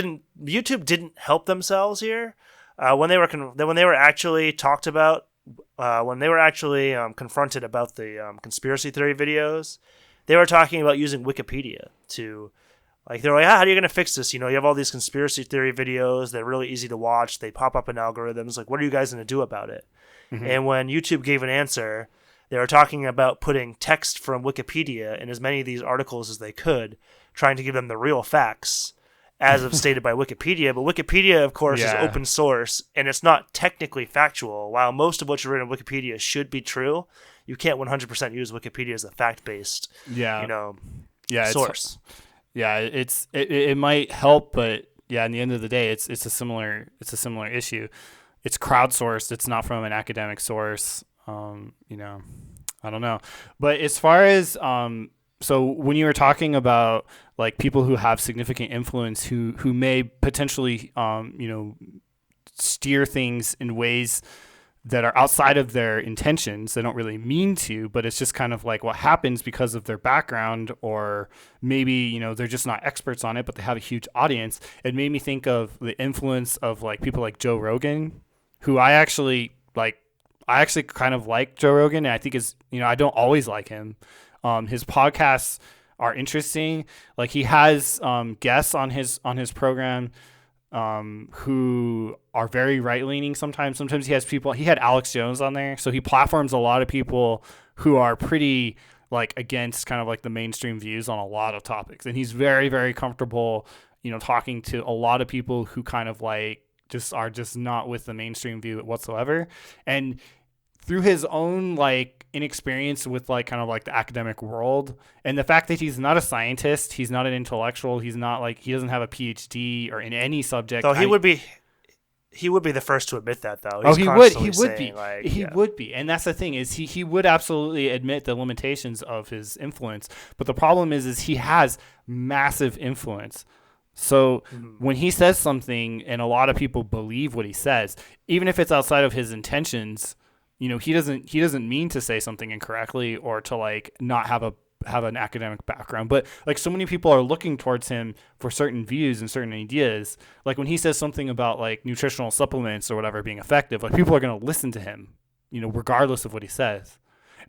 didn't help themselves here. When they were actually talked about, when they were actually confronted about the conspiracy theory videos, they were talking about using Wikipedia to, like, they're like, how are you going to fix this? You have all these conspiracy theory videos. They're really easy to watch. They pop up in algorithms. Like, what are you guys going to do about it? And when YouTube gave an answer, they were talking about putting text from Wikipedia in as many of these articles as they could, trying to give them the real facts as of stated by Wikipedia. But Wikipedia, of course, is open source, and it's not technically factual. While most of what you read in Wikipedia should be true, you can't 100% use Wikipedia as a fact-based source. It might help, but in the end of the day, it's a similar issue. It's crowdsourced. It's not from an academic source. I don't know. But as far as so when you were talking about like people who have significant influence who may potentially steer things in ways that are outside of their intentions, they don't really mean to, but it's just kind of like what happens because of their background, or maybe they're just not experts on it, but they have a huge audience. It made me think of the influence of like people like Joe Rogan, who I actually kind of like Joe Rogan, and I think I don't always like him. His podcasts are interesting. Like, he has guests on his program who are very right leaning sometimes. Sometimes he has people, he had Alex Jones on there. So he platforms a lot of people who are pretty like against kind of like the mainstream views on a lot of topics. And he's very, very comfortable, talking to a lot of people who kind of like just are just not with the mainstream view whatsoever. And through his own like inexperience with like kind of like the academic world and the fact that he's not a scientist, he's not an intellectual, he's not like, he doesn't have a PhD or in any subject. So he would be the first to admit that, though. He would be. And that's the thing is he would absolutely admit the limitations of his influence. But the problem is he has massive influence. So when he says something and a lot of people believe what he says, even if it's outside of his intentions, he doesn't mean to say something incorrectly or to like not have an academic background, but like so many people are looking towards him for certain views and certain ideas. Like when he says something about like nutritional supplements or whatever being effective, like people are going to listen to him, regardless of what he says.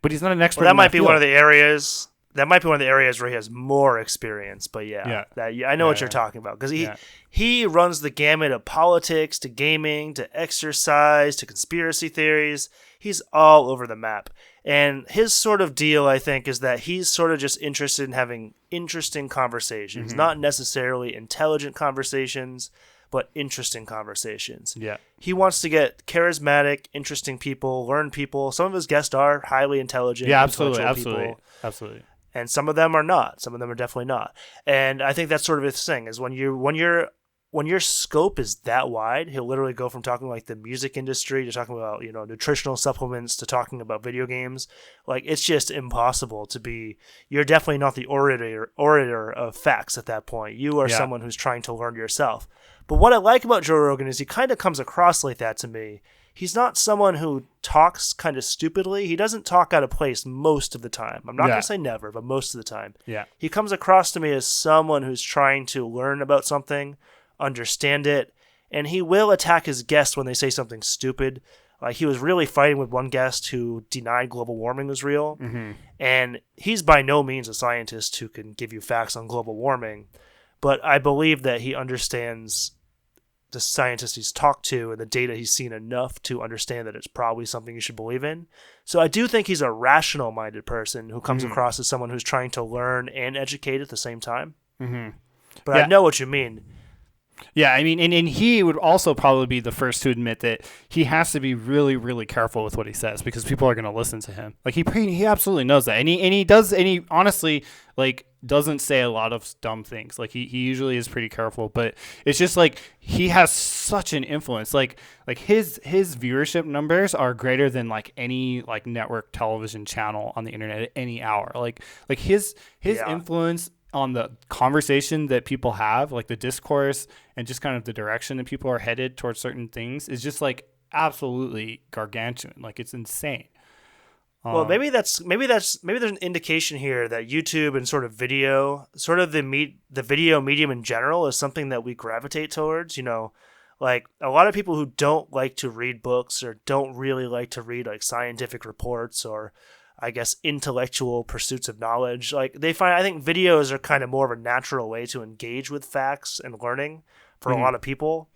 But he's not an expert. Well, that might be one of the areas. That might be one of the areas where he has more experience. But I know what you're talking about because he runs the gamut of politics to gaming to exercise to conspiracy theories. He's all over the map. And his sort of deal, I think, is that he's sort of just interested in having interesting conversations, not necessarily intelligent conversations, but interesting conversations. Yeah. He wants to get charismatic, interesting people, learn people. Some of his guests are highly intelligent, intellectual people. Absolutely. And some of them are not. Some of them are definitely not. And I think that's sort of his thing is when your scope is that wide, he'll literally go from talking like the music industry to talking about, nutritional supplements to talking about video games. Like it's just impossible to be, you're definitely not the orator of facts at that point. You are someone who's trying to learn yourself. But what I like about Joe Rogan is he kind of comes across like that to me. He's not someone who talks kind of stupidly. He doesn't talk out of place most of the time. I'm not going to say never, but most of the time. Yeah. He comes across to me as someone who's trying to learn about something, understand it, and he will attack his guests when they say something stupid. Like he was really fighting with one guest who denied global warming was real, and he's by no means a scientist who can give you facts on global warming, but I believe that he understands the scientists he's talked to and the data he's seen enough to understand that it's probably something you should believe in. So I do think he's a rational-minded person who comes across as someone who's trying to learn and educate at the same time. But I know what you mean. Yeah, I mean, and he would also probably be the first to admit that he has to be really, really careful with what he says because people are going to listen to him. Like he absolutely knows that, and he honestly like doesn't say a lot of dumb things. Like he usually is pretty careful, but it's just like he has such an influence. Like his viewership numbers are greater than like any like network television channel on the internet at any hour. Like his influence on the conversation that people have, like the discourse and just kind of the direction that people are headed towards certain things is just like absolutely gargantuan. Like it's insane. Well, maybe there's an indication here that YouTube and sort of video, sort of the video medium in general is something that we gravitate towards, like a lot of people who don't like to read books or don't really like to read like scientific reports or I guess intellectual pursuits of knowledge. Like I think videos are kind of more of a natural way to engage with facts and learning for a lot of people.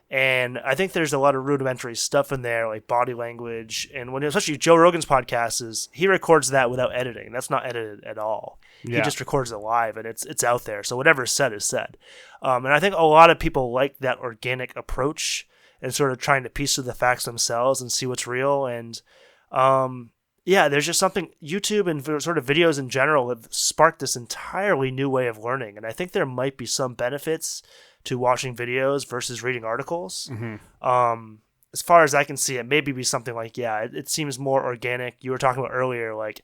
And I think there's a lot of rudimentary stuff in there, like body language. And especially Joe Rogan's podcast he records that without editing. That's not edited at all. Yeah. He just records it live and it's out there. So whatever's said is said. And I think a lot of people like that organic approach and sort of trying to piece through the facts themselves and see what's real. And, there's just something YouTube and sort of videos in general have sparked this entirely new way of learning. And I think there might be some benefits to watching videos versus reading articles. As far as I can see, it maybe be something like, it seems more organic. You were talking about earlier, like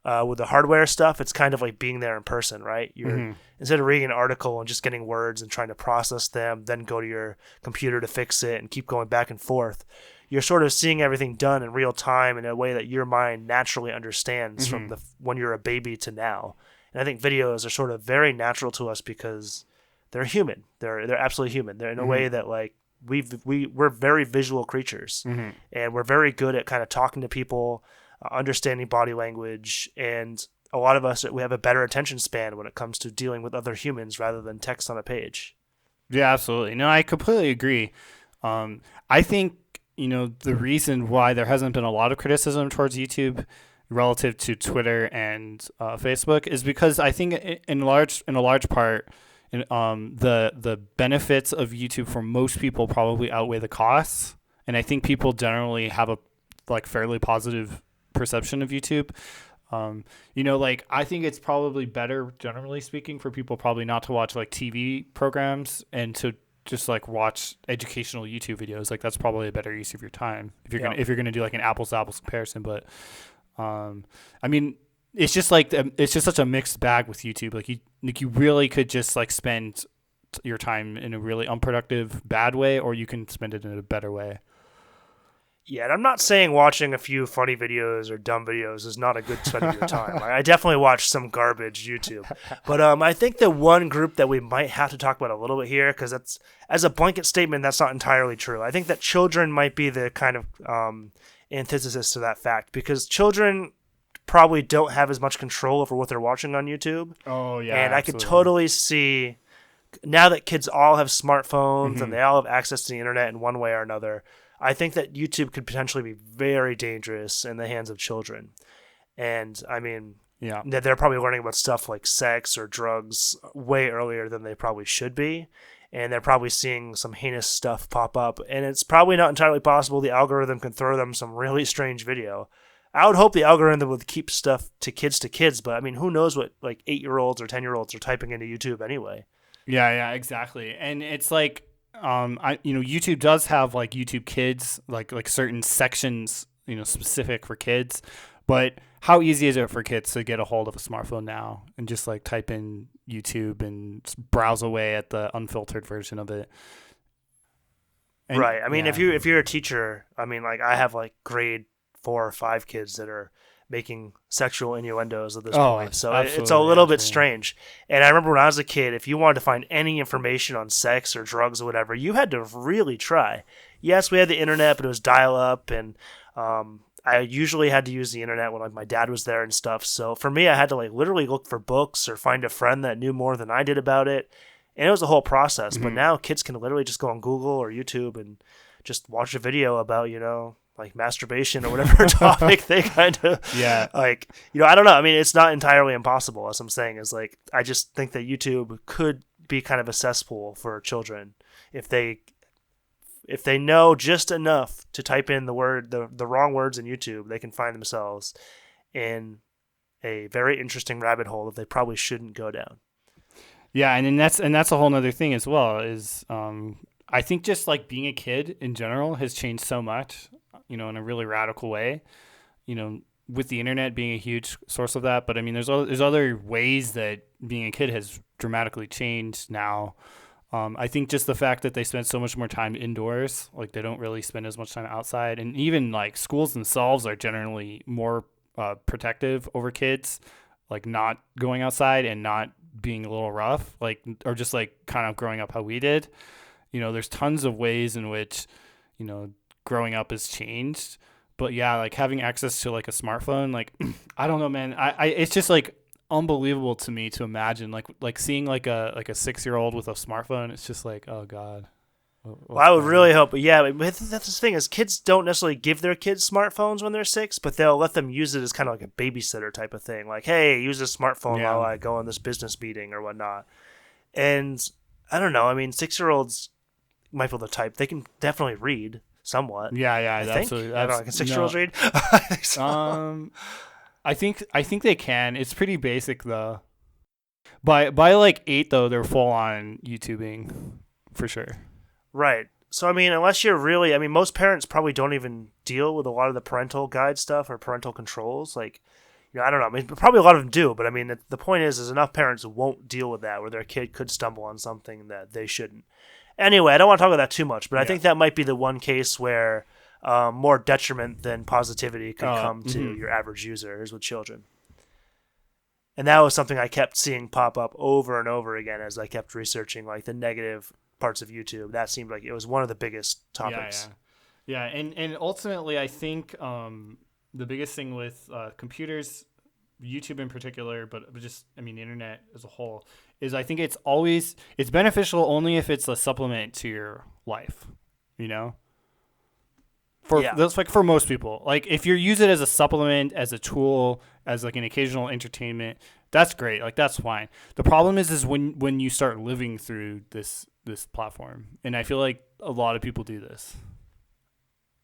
with the hardware stuff, it's kind of like being there in person, right? You're instead of reading an article and just getting words and trying to process them, then go to your computer to fix it and keep going back and forth. You're sort of seeing everything done in real time in a way that your mind naturally understands from when you're a baby to now. And I think videos are sort of very natural to us because they're human. They're absolutely human. They're in a way that like we're very visual creatures, and we're very good at kind of talking to people, understanding body language, and a lot of us we have a better attention span when it comes to dealing with other humans rather than text on a page. Yeah, absolutely. No, I completely agree. I think, the reason why there hasn't been a lot of criticism towards YouTube relative to Twitter and Facebook is because I think in a large part, the benefits of YouTube for most people probably outweigh the costs, and I think people generally have a like fairly positive perception of YouTube. Like I think it's probably better, generally speaking, for people probably not to watch like TV programs and to just like watch educational YouTube videos. Like that's probably a better use of your time Yeah. if you're gonna do like an apples to apples comparison. But I mean, it's just such a mixed bag with YouTube. Like you really could just like spend your time in a really unproductive bad way, or you can spend it in a better way. Yeah, and I'm not saying watching a few funny videos or dumb videos is not a good spend of your time. I definitely watch some garbage YouTube, but I think the one group that we might have to talk about a little bit here, because that's as a blanket statement, that's not entirely true. I think that children might be the kind of antithesis to that fact, because children probably don't have as much control over what they're watching on YouTube, Oh yeah, and I could absolutely. totally see now that kids all have smartphones and Hmm. they all have access to the internet in one way or another, I think that YouTube could potentially be very dangerous in the hands of children. And I mean, Yeah. they're probably learning about stuff like sex or drugs way earlier than they probably should be. And they're probably seeing some heinous stuff pop up. And it's probably not entirely possible the algorithm can throw them some really strange video. I would hope the algorithm would keep stuff to kids, but I mean, who knows what like 8-year-olds or 10-year-olds are typing into YouTube anyway? Yeah, exactly. And it's like YouTube does have like YouTube Kids, like certain sections, specific for kids. But how easy is it for kids to get a hold of a smartphone now and just like type in YouTube and browse away at the unfiltered version of it? And Right. I mean, yeah. if you're a teacher, I mean, like I have like grade 4 or 5 kids that are making sexual innuendos at this Oh, point, so it's a absolutely, little bit absolutely. strange. And I remember when I was a kid, if you wanted to find any information on sex or drugs or whatever, you had to really try. Yes, we had the internet, but it was dial up, and I usually had to use the internet when like my dad was there and stuff. So for me, I had to like literally look for books or find a friend that knew more than I did about it, and it was a whole process. But Hmm. now kids can literally just go on Google or YouTube and just watch a video about like masturbation or whatever topic they kind of Yeah. like. I don't know. I mean, it's not entirely impossible. As I'm saying, is like I just think that YouTube could be kind of a cesspool for children if they know just enough to type in the wrong words in YouTube. They can find themselves in a very interesting rabbit hole that they probably shouldn't go down. Yeah, and that's a whole nother thing as well. Is I think just like being a kid in general has changed so much, in a really radical way. With the internet being a huge source of that. But I mean, there's other ways that being a kid has dramatically changed now. I think just the fact that they spend so much more time indoors, like they don't really spend as much time outside, and even like schools themselves are generally more protective over kids, like not going outside and not being a little rough, like or just like kind of growing up how we did. There's tons of ways in which you know growing up has changed. But yeah, like having access to like a smartphone, like I don't know, man. It's just like unbelievable to me to imagine like seeing like a 6-year-old with a smartphone. It's just like, oh god, Well, what's I would going on? really hope, but yeah, but that's the thing is kids don't necessarily give their kids smartphones when they're 6, but they'll let them use it as kind of like a babysitter type of thing. Like, hey, use this smartphone while Yeah, I go on this business meeting or whatnot. And I don't know. I mean, 6-year-olds might be able to type. They can definitely read somewhat. yeah, I think. absolutely. I don't know. That's Can 6-year-olds no. read? I think so. Um, I think they can. It's pretty basic though. By like 8 though, they're full on YouTubing for sure. Right. So I mean, unless you're really, I mean, most parents probably don't even deal with a lot of the parental guide stuff or parental controls. Like, I don't know. I mean, probably a lot of them do, but I mean, the point is enough parents won't deal with that, where their kid could stumble on something that they shouldn't. Anyway, I don't want to talk about that too much, but I Yeah. think that might be the one case where more detriment than positivity could come to Mhm. your average user is with children. And that was something I kept seeing pop up over and over again as I kept researching like the negative parts of YouTube. That seemed like it was one of the biggest Yeah, yeah. topics. Yeah, and ultimately, I think the biggest thing with computers, YouTube in particular, but just I mean, the internet as a whole, is I think it's beneficial only if it's a supplement to your life, you know? That's like for most people. Like if you use it as a supplement, as a tool, as like an occasional entertainment, that's great. Like that's fine. The problem is when you start living through this platform. And I feel like a lot of people do this.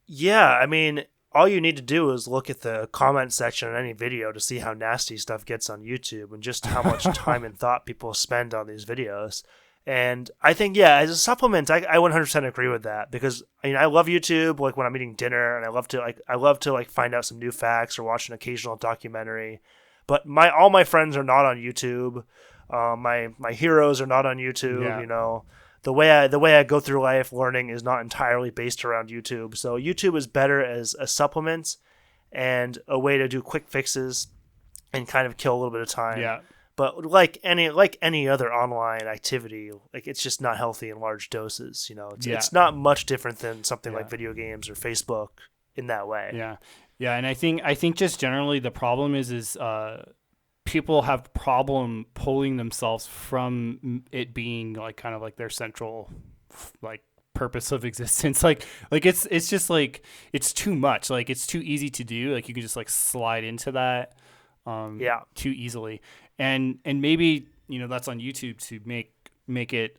Yeah, I mean, all you need to do is look at the comment section on any video to see how nasty stuff gets on YouTube and just how much time and thought people spend on these videos. And I think, yeah, as a supplement, I 100% agree with that because I love YouTube. Like when I'm eating dinner, and I love to find out some new facts or watch an occasional documentary. But all my friends are not on YouTube. My heroes are not on YouTube. Yeah. You know, the way I go through life learning is not entirely based around YouTube. So YouTube is better as a supplement and a way to do quick fixes and kind of kill a little bit of time. Yeah. But like any other online activity, like it's just not healthy in large doses. You know, it's not much different than something like video games or Facebook in that way. Yeah, yeah, and I think just generally the problem is people have problem pulling themselves from it being like kind of like their central like purpose of existence. Like it's just like it's too much. Like it's too easy to do. Like you can just like slide into that too easily. And maybe, that's on YouTube to make it,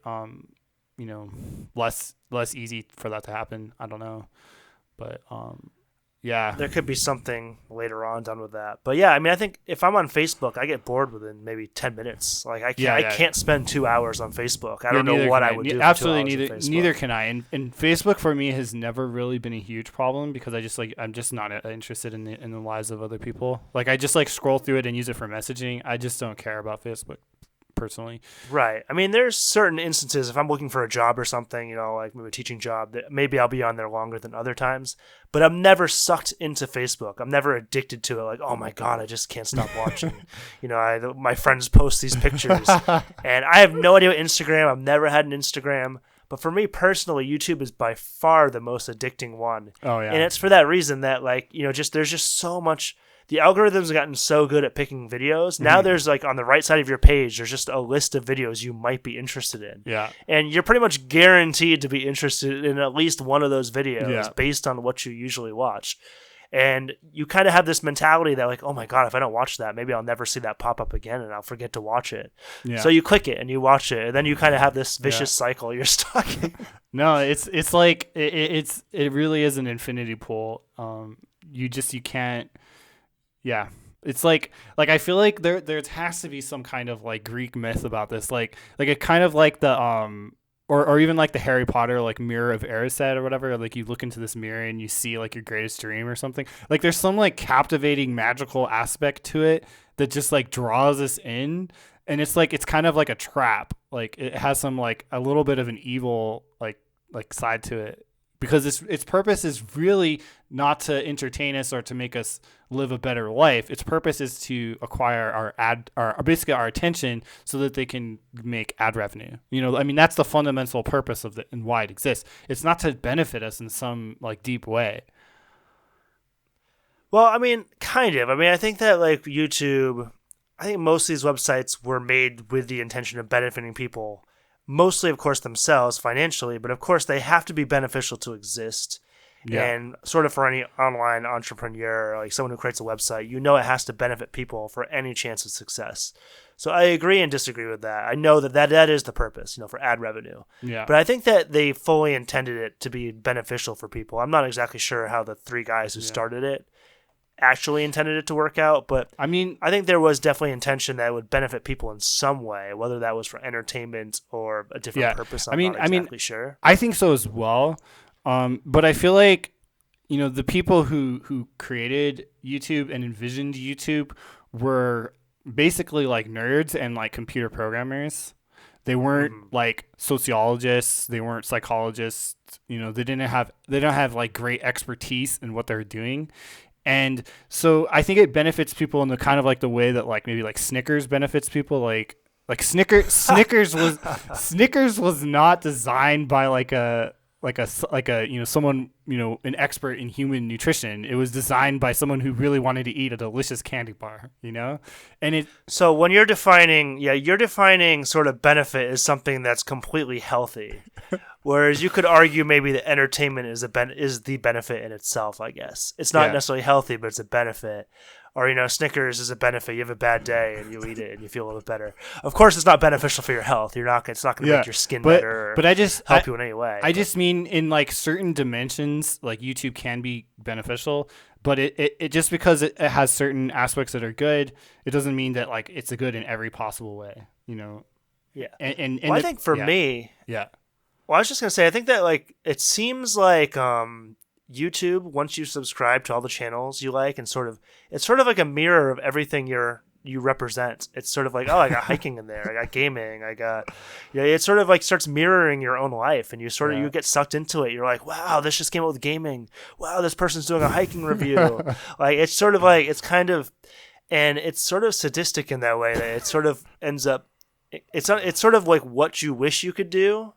less easy for that to happen. I don't know. But, yeah. There could be something later on done with that. But yeah, I mean, I think if I'm on Facebook, I get bored within maybe 10 minutes. Like I can't spend 2 hours on Facebook. I don't know what I would do. Absolutely neither can I. And Facebook for me has never really been a huge problem because I'm just not interested in the lives of other people. Like I just like scroll through it and use it for messaging. I just don't care about Facebook personally. Right. I mean, there's certain instances if I'm looking for a job or something, like maybe a teaching job, that maybe I'll be on there longer than other times. But I'm never sucked into Facebook. I'm never addicted to it. Like, oh my God, I just can't stop watching. My friends post these pictures, and I have no idea what Instagram. I've never had an Instagram. But for me personally, YouTube is by far the most addicting one. Oh yeah. And it's for that reason that there's just so much. The algorithms have gotten so good at picking videos. Now there's like on the right side of your page, there's just a list of videos you might be interested in. Yeah. And you're pretty much guaranteed to be interested in at least one of those videos based on what you usually watch. And you kind of have this mentality that like, oh my God, if I don't watch that, maybe I'll never see that pop up again and I'll forget to watch it. Yeah. So you click it and you watch it. And then you kind of have this vicious cycle you're stuck in. No, it's like, it really is an infinity pool. You can't. Yeah, it's like I feel like there has to be some kind of like Greek myth about this, like it kind of like the or even like the Harry Potter like mirror of Erised or whatever. Like you look into this mirror and you see like your greatest dream or something. Like there's some like captivating magical aspect to it that just like draws us in, and it's like it's kind of like a trap. Like it has some like a little bit of an evil like side to it. Because its purpose is really not to entertain us or to make us live a better life. Its purpose is to acquire our attention so that they can make ad revenue. I mean, that's the fundamental purpose of it and why it exists. It's not to benefit us in some like deep way. Well, I mean, kind of. I mean, I think that like YouTube, I think most of these websites were made with the intention of benefiting people. Mostly, of course, themselves financially, but of course they have to be beneficial to exist. Yeah. And sort of for any online entrepreneur, like someone who creates a website, it has to benefit people for any chance of success. So I agree and disagree with that. I know that is the purpose, for ad revenue. Yeah. But I think that they fully intended it to be beneficial for people. I'm not exactly sure how the three guys who started it actually intended it to work out, but I think there was definitely intention that it would benefit people in some way, whether that was for entertainment or a different purpose. I'm not exactly sure. I think so as well. But I feel like, the people who created YouTube and envisioned YouTube were basically like nerds and like computer programmers. They weren't like sociologists. They weren't psychologists. They don't have like great expertise in what they're doing. And so I think it benefits people in the kind of like the way that like maybe like Snickers benefits people. Like Snickers was not designed by like a someone, an expert in human nutrition. It was designed by someone who really wanted to eat a delicious candy bar, and it So when you're defining sort of benefit as something that's completely healthy, whereas you could argue maybe that entertainment is the benefit in itself. I guess it's not necessarily healthy, but it's a benefit. Or Snickers is a benefit. You have a bad day and you eat it and you feel a little bit better. Of course, it's not beneficial for your health. It's not going to make your skin better. But help you in any way. I just mean in like certain dimensions, like YouTube can be beneficial. But it just because it has certain aspects that are good, it doesn't mean that like it's a good in every possible way. Yeah. And I think for me. Yeah. Well, I was just gonna say, I think that like it seems like YouTube, once you subscribe to all the channels you like, and it's sort of like a mirror of everything you represent. It's sort of like, oh, I got hiking in there, I got gaming, I got, it sort of like starts mirroring your own life, and you get sucked into it. You're like, wow, this just came out with gaming. Wow, this person's doing a hiking review. Like it's sort of like and it's sort of sadistic in that way that it sort of ends up. It's sort of like what you wish you could do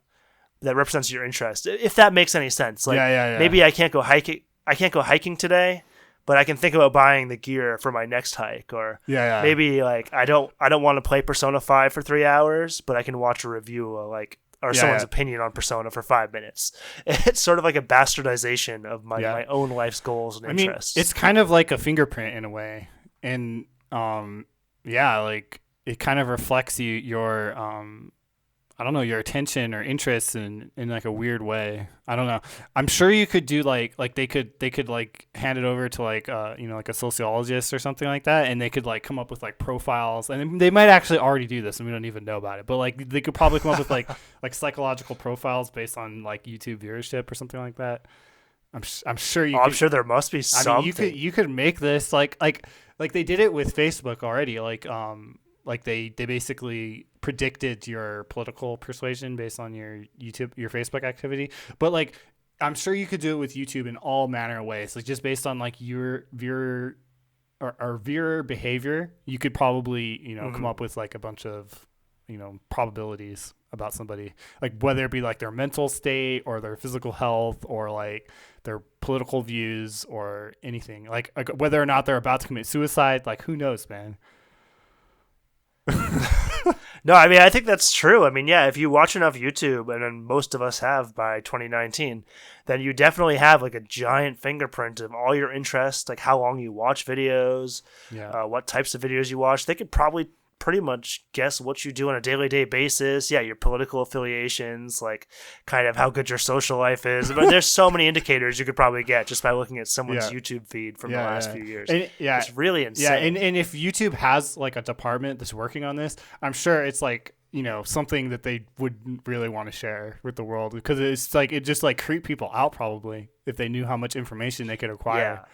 that represents your interest, if that makes any sense. Like maybe I can't go hiking today, but I can think about buying the gear for my next hike. Or maybe like I don't want to play Persona 5 for 3 hours, but I can watch a review or someone's opinion on Persona for 5 minutes. It's sort of like a bastardization of my own life's goals and interests. I mean, it's kind of like a fingerprint in a way, and like it kind of reflects your I don't know, your attention or interest in like a weird way. I don't know. I'm sure you could do like they could like hand it over to like like a sociologist or something like that, and they could like come up with like profiles, and they might actually already do this and we don't even know about it. But like they could probably come up with like psychological profiles based on like YouTube viewership or something like that. I'm sure you. I'm sure there must be something. I mean, you could make this like they did it with Facebook already. Like they basically predicted your political persuasion based on your Facebook activity. But like, I'm sure you could do it with YouTube in all manner of ways. Like just based on like your viewer or viewer behavior, you could probably, come up with like a bunch of, probabilities about somebody, like whether it be like their mental state or their physical health or like their political views or anything, like whether or not they're about to commit suicide. Like who knows, man. No, I mean, I think that's true. I mean, yeah, if you watch enough YouTube, and then most of us have by 2019, then you definitely have like a giant fingerprint of all your interests, like how long you watch videos, what types of videos you watch. They could probably pretty much guess what you do on a daily basis. Yeah, your political affiliations, like kind of how good your social life is. But there's so many indicators you could probably get just by looking at someone's YouTube feed from the last few years. And, it's really insane. Yeah, and if YouTube has like a department that's working on this, I'm sure it's like, something that they would really want to share with the world, because it's like it just like creep people out probably if they knew how much information they could acquire. Yeah.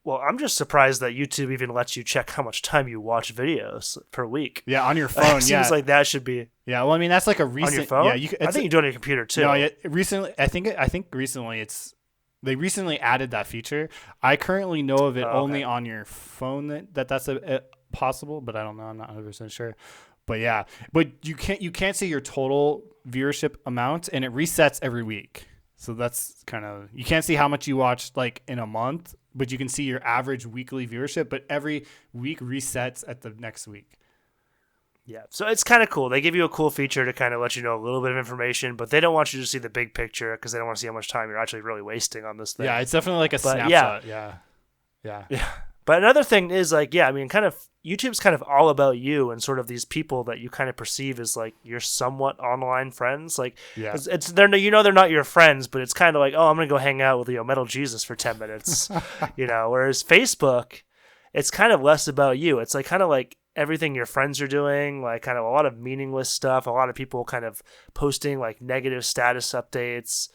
Well, I'm just surprised that YouTube even lets you check how much time you watch videos per week. Yeah, on your phone. Seems like that should be. Yeah, well, I mean that's like a recent. On your phone? Yeah, I think you do it on your computer too. No, recently, I think recently they recently added that feature. I currently know of it only on your phone that's possible, but I don't know. I'm not 100% sure. But yeah, but you can't see your total viewership amount, and it resets every week. So that's kind of, you can't see how much you watched like in a month, but you can see your average weekly viewership, but every week resets at the next week. Yeah. So it's kind of cool. They give you a cool feature to kind of let you know a little bit of information, but they don't want you to see the big picture because they don't want to see how much time you're actually really wasting on this thing. Yeah. It's definitely like a snapshot. Yeah. But another thing is like, I mean, kind of YouTube's kind of all about you and sort of these people that you kind of perceive as like your somewhat online friends. Like, it's they're not your friends, but it's kind of like, oh, I'm gonna go hang out with Metal Jesus for 10 minutes, Whereas Facebook, it's kind of less about you. It's like kind of like everything your friends are doing, like kind of a lot of meaningless stuff. A lot of people kind of posting like negative status updates.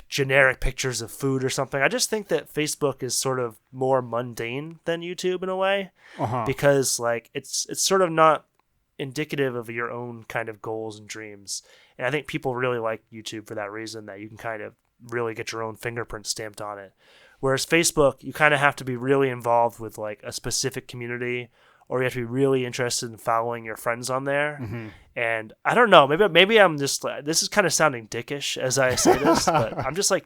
Generic pictures of food or something. I just think that Facebook is sort of more mundane than YouTube in a way, because like it's sort of not indicative of your own kind of goals and dreams. And I think people really like YouTube for that reason, that you can kind of really get your own fingerprint stamped on it. Whereas Facebook, you kind of have to be really involved with like a specific community or you have to be really interested in following your friends on there. Mm-hmm. And I don't know, maybe I'm just this is kind of sounding dickish as I say this, but I'm just like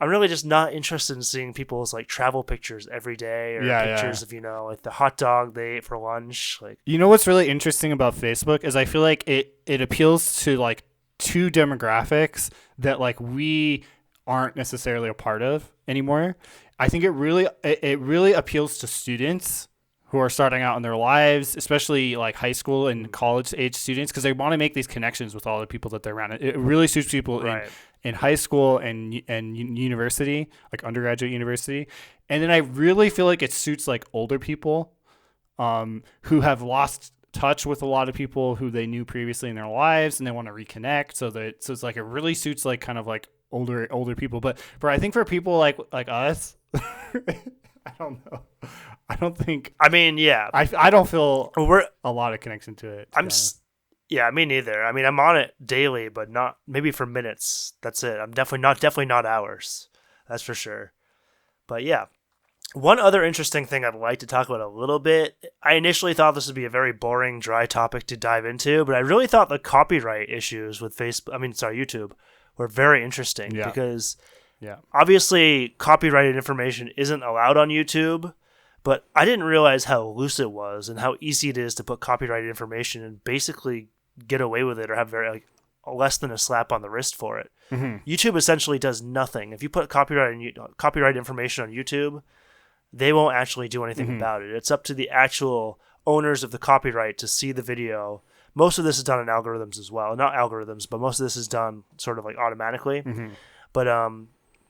I'm really just not interested in seeing people's like travel pictures every day or pictures of like the hot dog they ate for lunch. Like, what's really interesting about Facebook is I feel like it appeals to like two demographics that like we aren't necessarily a part of anymore. I think it really appeals to students who are starting out in their lives, especially like high school and college age students, because they want to make these connections with all the people that they're around. It really suits people in high school and university, like undergraduate university. And then I really feel like it suits like older people who have lost touch with a lot of people who they knew previously in their lives, and they want to reconnect. So it's like it really suits like kind of like older people. But I think for people like us, I don't know. I don't think. I mean, yeah. I don't feel a lot of connection to it. Yeah, me neither. I mean, I'm on it daily, but not maybe for minutes. That's it. I'm definitely not hours. That's for sure. But yeah. One other interesting thing I'd like to talk about a little bit. I initially thought this would be a very boring, dry topic to dive into, but I really thought the copyright issues with YouTube were very interesting because obviously copyrighted information isn't allowed on YouTube, but I didn't realize how loose it was and how easy it is to put copyrighted information and basically get away with it or have very less than a slap on the wrist for it. Mm-hmm. YouTube essentially does nothing. If you put copyright information on YouTube, they won't actually do anything about it. It's up to the actual owners of the copyright to see the video. Most of this is done in algorithms as well. Not algorithms, but most of this is done sort of like automatically. Mm-hmm. But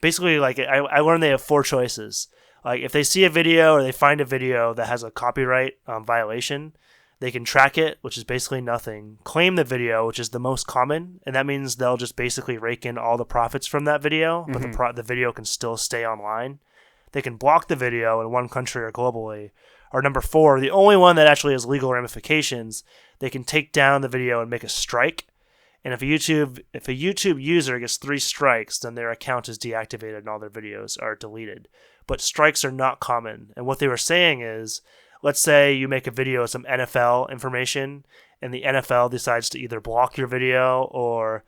basically, like I learned they have 4 choices. Like if they see a video or they find a video that has a copyright violation, they can track it, which is basically nothing. Claim the video, which is the most common, and that means they'll just basically rake in all the profits from that video, but the video can still stay online. They can block the video in one country or globally. Or number 4, the only one that actually has legal ramifications, they can take down the video and make a strike. And if a YouTube user gets 3 strikes, then their account is deactivated and all their videos are deleted. But strikes are not common. And what they were saying is, let's say you make a video with some NFL information, and the NFL decides to either block your video or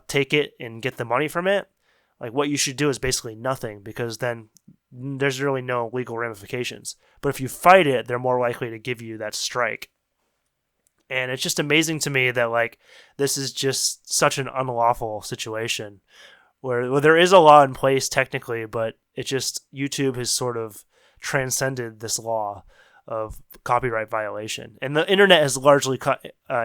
take it and get the money from it. Like what you should do is basically nothing, because then there's really no legal ramifications. But if you fight it, they're more likely to give you that strike. And it's just amazing to me that like this is just such an unlawful situation where there is a law in place technically, but it just YouTube has sort of transcended this law of copyright violation. And the internet has largely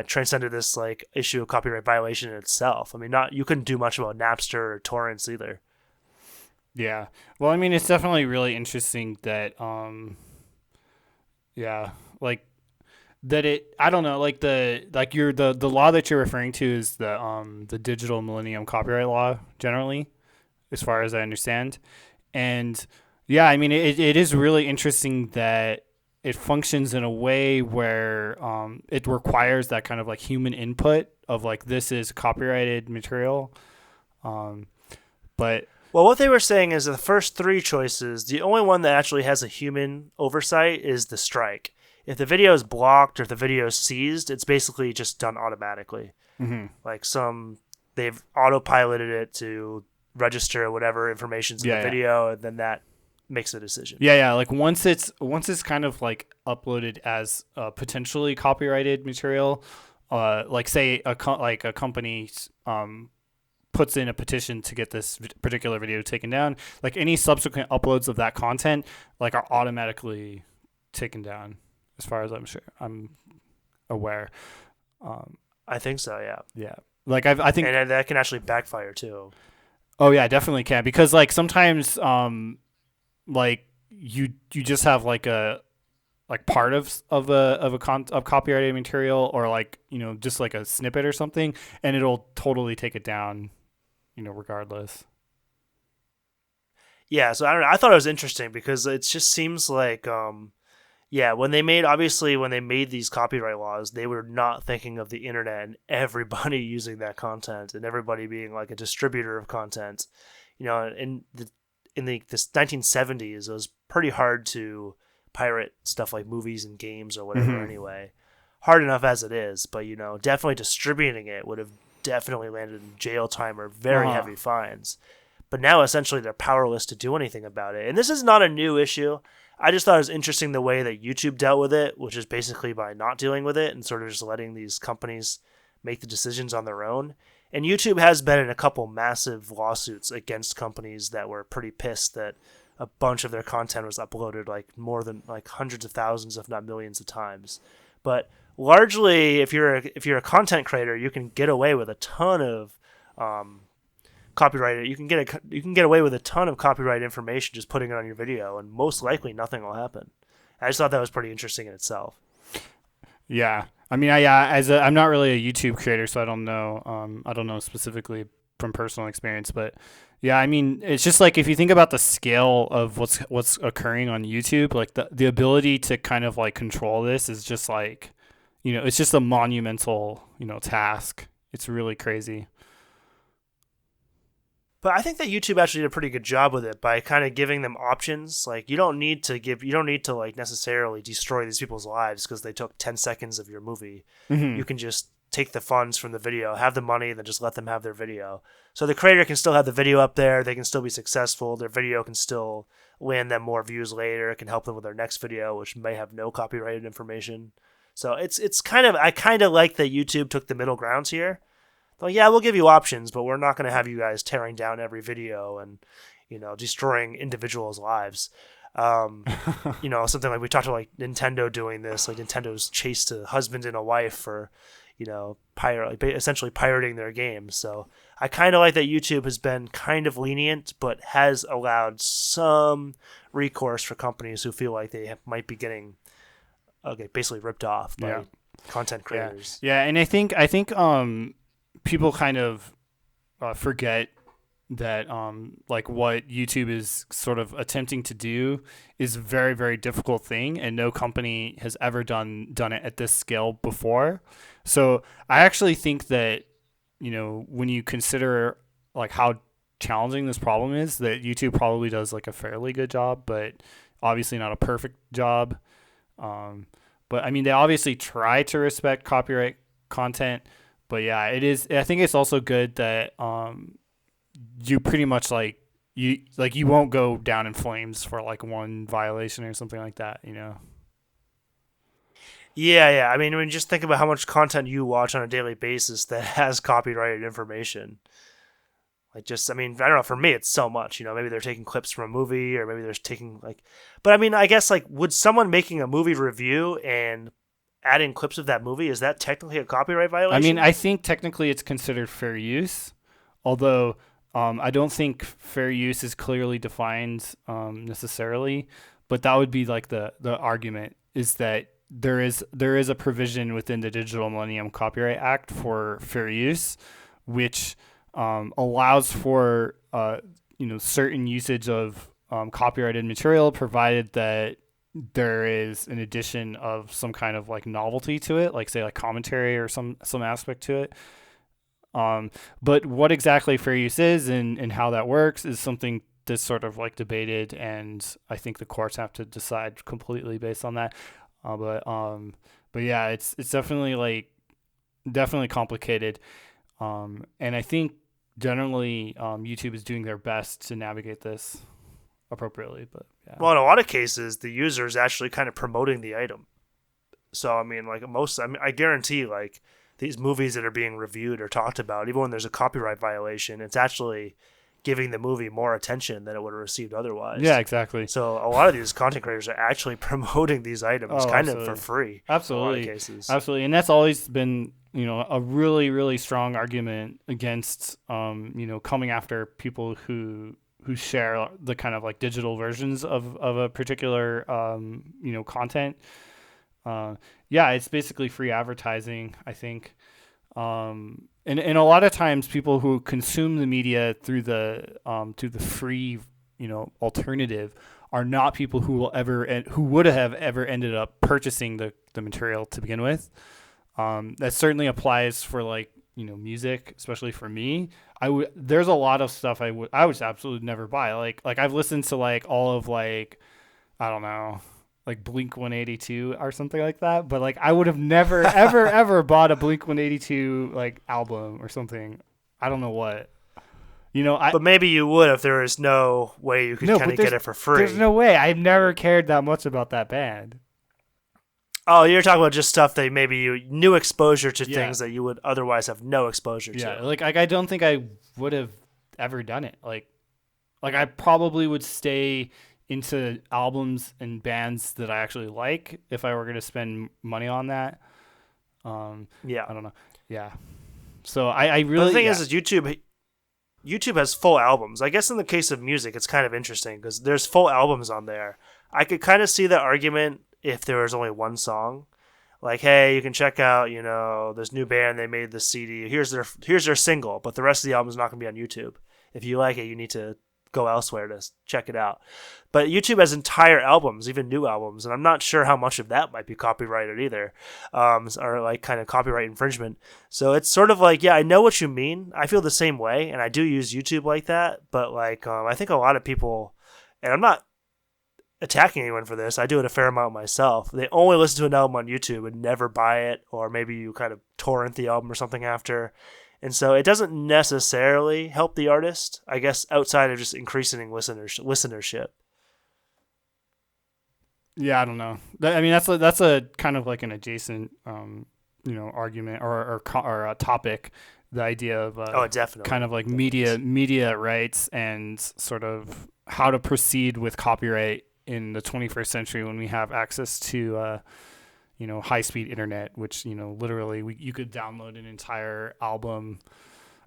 transcended this like issue of copyright violation in itself. I mean, you couldn't do much about Napster or torrents either. Yeah. Well, I mean, it's definitely really interesting that like that I don't know, like the law that you're referring to is the Digital Millennium Copyright Law generally, as far as I understand. And yeah, I mean, it is really interesting that it functions in a way where it requires that kind of like human input of like, this is copyrighted material. But well, what they were saying is the first 3 choices, the only one that actually has a human oversight is the strike. If the video is blocked or if the video is seized, it's basically just done automatically. Mm-hmm. Like they've autopiloted it to register whatever information's in the video, and then that makes a decision. Yeah. Like once it's kind of like uploaded as potentially copyrighted material, like say a company puts in a petition to get this particular video taken down, like any subsequent uploads of that content like are automatically taken down, as far as I'm aware. I think so. Yeah. Yeah. Like I think, and that can actually backfire too. Oh yeah, definitely can, because like sometimes like you just have like a part of copyrighted material, or like, just like a snippet or something, and it'll totally take it down, regardless. Yeah, so I don't know. I thought it was interesting because it just seems like when they made these copyright laws, they were not thinking of the internet and everybody using that content and everybody being like a distributor of content. In the 1970s, it was pretty hard to pirate stuff like movies and games or whatever. Hmm. Anyway, hard enough as it is, but definitely distributing it would have definitely landed in jail time or very heavy fines. But now essentially they're powerless to do anything about it. And this is not a new issue. I just thought it was interesting the way that YouTube dealt with it, which is basically by not dealing with it and sort of just letting these companies make the decisions on their own. And YouTube has been in a couple massive lawsuits against companies that were pretty pissed that a bunch of their content was uploaded like more than like hundreds of thousands, if not millions of times. But largely, if you're a content creator, you can get away with a ton of copyrighted. You can get away with a ton of copyright information just putting it on your video, and most likely nothing will happen. I just thought that was pretty interesting in itself. Yeah, I mean, I'm not really a YouTube creator, so I don't know. I don't know specifically from personal experience, but yeah, I mean, it's just like if you think about the scale of what's occurring on YouTube, like the ability to kind of like control this is just like, it's just a monumental, task. It's really crazy. But I think that YouTube actually did a pretty good job with it by kind of giving them options. Like you don't need to like necessarily destroy these people's lives because they took 10 seconds of your movie. Mm-hmm. You can just take the funds from the video, have the money, and then just let them have their video. So the creator can still have the video up there. They can still be successful. Their video can still land them more views later. It can help them with their next video, which may have no copyrighted information. So I kind of like that YouTube took the middle grounds here. Like, yeah, we'll give you options, but we're not going to have you guys tearing down every video and, destroying individuals' lives. Something like we talked about, like Nintendo doing this, like Nintendo's chased a husband and a wife for, essentially pirating their games. So I kind of like that YouTube has been kind of lenient, but has allowed some recourse for companies who feel like they might be getting, basically ripped off by content creators. Yeah, and I think people kind of forget that like what YouTube is sort of attempting to do is a very, very difficult thing, and no company has ever done it at this scale before. So I actually think that when you consider like how challenging this problem is, that YouTube probably does like a fairly good job, but obviously not a perfect job. But I mean, they obviously try to respect copyright content. But yeah, it is. I think it's also good that you pretty much you won't go down in flames for like one violation or something like that. Yeah. I mean, when you just think about how much content you watch on a daily basis that has copyrighted information, I don't know. For me, it's so much. Maybe they're taking clips from a movie, or maybe they're taking But I mean, I guess would someone making a movie review and adding clips of that movie, is that technically a copyright violation? I mean, I think technically it's considered fair use, although I don't think fair use is clearly defined necessarily. But that would be like the argument is that there is a provision within the Digital Millennium Copyright Act for fair use, which allows for certain usage of copyrighted material, provided that there is an addition of some kind of like novelty to it, like say like commentary or some aspect to it. But what exactly fair use is and how that works is something that's sort of like debated, and I think the courts have to decide completely based on that. But yeah, it's definitely complicated. And I think generally YouTube is doing their best to navigate this appropriately, but yeah. Well, in a lot of cases, the user is actually kind of promoting the item. So I mean, I guarantee these movies that are being reviewed or talked about, even when there's a copyright violation, it's actually giving the movie more attention than it would have received otherwise. Yeah, exactly. So a lot of these content creators are actually promoting these items of for free. Absolutely. In a lot of cases. Absolutely. And that's always been, a really, really strong argument against, coming after people who share the kind of like digital versions of a particular, content. It's basically free advertising, I think. And a lot of times people who consume the media through the free, alternative are not people who would have ever ended up purchasing the material to begin with. That certainly applies for music, especially for me. There's a lot of stuff I would absolutely never buy. Like I've listened to all of I don't know, like Blink 182 or something like that. But like I would have never ever ever bought a Blink 182 like album or something. I don't know what. But maybe you would if there was no way you could kind of get it for free. There's no way. I've never cared that much about that band. Oh, you're talking about just stuff that maybe you new exposure to things that you would otherwise have no exposure to. Yeah, like I don't think I would have ever done it. Like I probably would stay into albums and bands that I actually like if I were going to spend money on that. I don't know. Yeah. So I really. But the thing is YouTube has full albums. I guess in the case of music, it's kind of interesting because there's full albums on there. I could kind of see the argument if there was only one song. Like, hey, you can check out, this new band, they made this CD. Here's their single, but the rest of the album is not going to be on YouTube. If you like it, you need to go elsewhere to check it out. But YouTube has entire albums, even new albums, and I'm not sure how much of that might be copyrighted either, or like kind of copyright infringement. So it's sort of like, yeah, I know what you mean. I feel the same way, and I do use YouTube like that. But like, I think a lot of people, and I'm not attacking anyone for this. I do it a fair amount myself. They only listen to an album on YouTube and never buy it, or maybe you kind of torrent the album or something after. And so it doesn't necessarily help the artist, I guess, outside of just increasing listenership. Yeah, I don't know. I mean, that's a kind of like an adjacent, argument or a topic. The idea of definitely kind of like media rights and sort of how to proceed with copyright in the 21st century when we have access to high-speed internet, which literally you could download an entire album.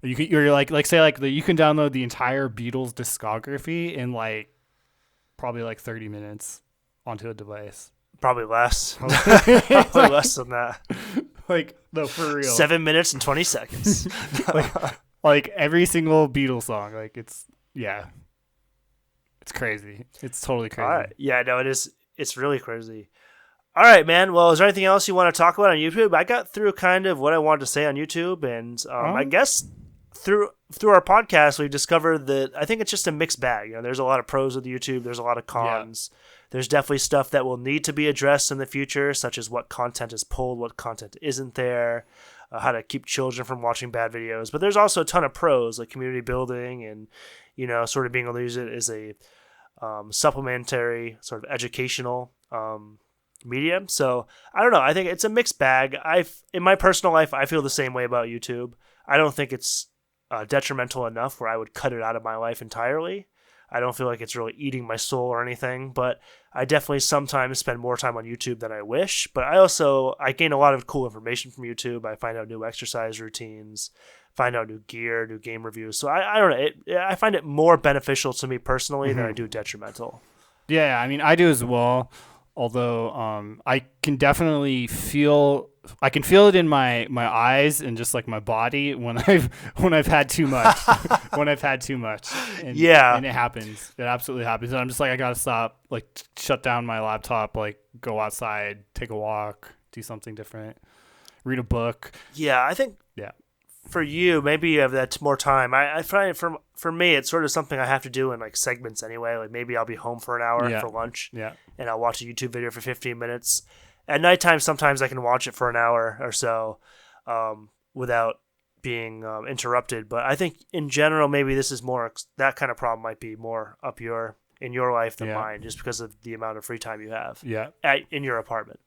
You can download the entire Beatles discography in like probably like 30 minutes onto a device. Probably less. Probably less than that. Like, no, for real. 7 minutes and 20 seconds. like every single Beatles song. Like it's crazy. It's totally crazy. All right. Yeah, no, it is. It's really crazy. All right, man. Well, is there anything else you want to talk about on YouTube? I got through kind of what I wanted to say on YouTube, and I guess through our podcast, we've discovered that I think it's just a mixed bag. There's a lot of pros with YouTube. There's a lot of cons. Yeah. There's definitely stuff that will need to be addressed in the future, such as what content is pulled, what content isn't there, how to keep children from watching bad videos. But there's also a ton of pros, like community building and, sort of being able to use it as a supplementary sort of educational medium. So I don't know. I think it's a mixed bag. In my personal life, I feel the same way about YouTube. I don't think it's detrimental enough where I would cut it out of my life entirely. I don't feel like it's really eating my soul or anything, but I definitely sometimes spend more time on YouTube than I wish. But I gain a lot of cool information from YouTube. I find out new exercise routines, find out new gear, new game reviews. So I don't know. I find it more beneficial to me personally than I do detrimental. Yeah, I mean, I do as well. Although I can definitely feel it in my eyes and just like my body when I've had too much. When I've had too much. And it happens. It absolutely happens. And I'm just like, I gotta stop, like shut down my laptop, like go outside, take a walk, do something different, read a book. Yeah, I think for you, maybe you have that more time. I find it for me, it's sort of something I have to do in like segments anyway. Like maybe I'll be home for an hour for lunch, and I'll watch a YouTube video for 15 minutes. At nighttime, sometimes I can watch it for an hour or so without being interrupted. But I think in general, maybe this is more that kind of problem might be more up in your life than mine, just because of the amount of free time you have. In your apartment.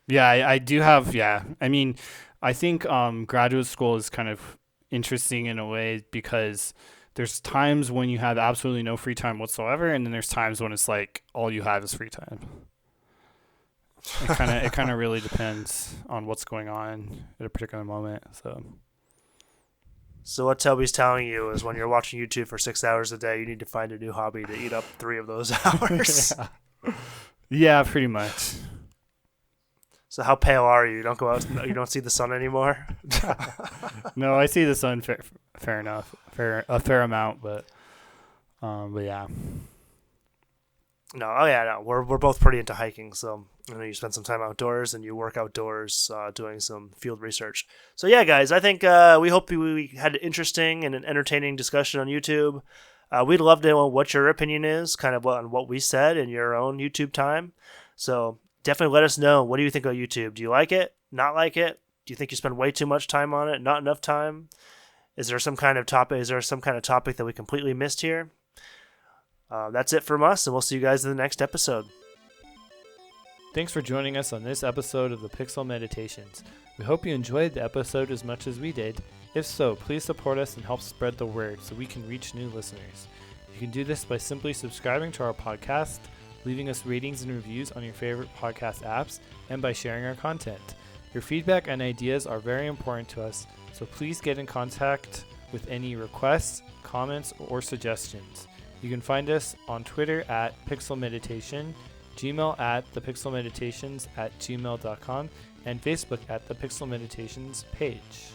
I do have. I mean, I think graduate school is kind of interesting in a way because there's times when you have absolutely no free time whatsoever, and then there's times when it's like all you have is free time. It kind of really depends on what's going on at a particular moment. So what Toby's telling you is when you're watching YouTube for 6 hours a day, you need to find a new hobby to eat up 3 of those hours. Yeah, pretty much. So how pale are you? You don't go out. You don't see the sun anymore. No, I see the sun fair enough, a fair amount, but yeah. No, we're both pretty into hiking, so I know you spend some time outdoors and you work outdoors doing some field research. So yeah, guys, I think we hope we had an interesting and an entertaining discussion on YouTube. We'd love to know what your opinion is, kind of on what we said in your own YouTube time. So definitely let us know. What do you think of YouTube? Do you like it? Not like it? Do you think you spend way too much time on it? Not enough time? Is there some kind of topic? Is there some kind of topic that we completely missed here? That's it from us, and we'll see you guys in the next episode. Thanks for joining us on this episode of the Pixel Meditations. We hope you enjoyed the episode as much as we did. If so, please support us and help spread the word so we can reach new listeners. You can do this by simply subscribing to our podcast, leaving us ratings and reviews on your favorite podcast apps, and by sharing our content. Your feedback and ideas are very important to us, so please get in contact with any requests, comments, or suggestions. You can find us on Twitter at pixelmeditation, Gmail at thepixelmeditations@gmail.com, and Facebook at the Pixel Meditations page.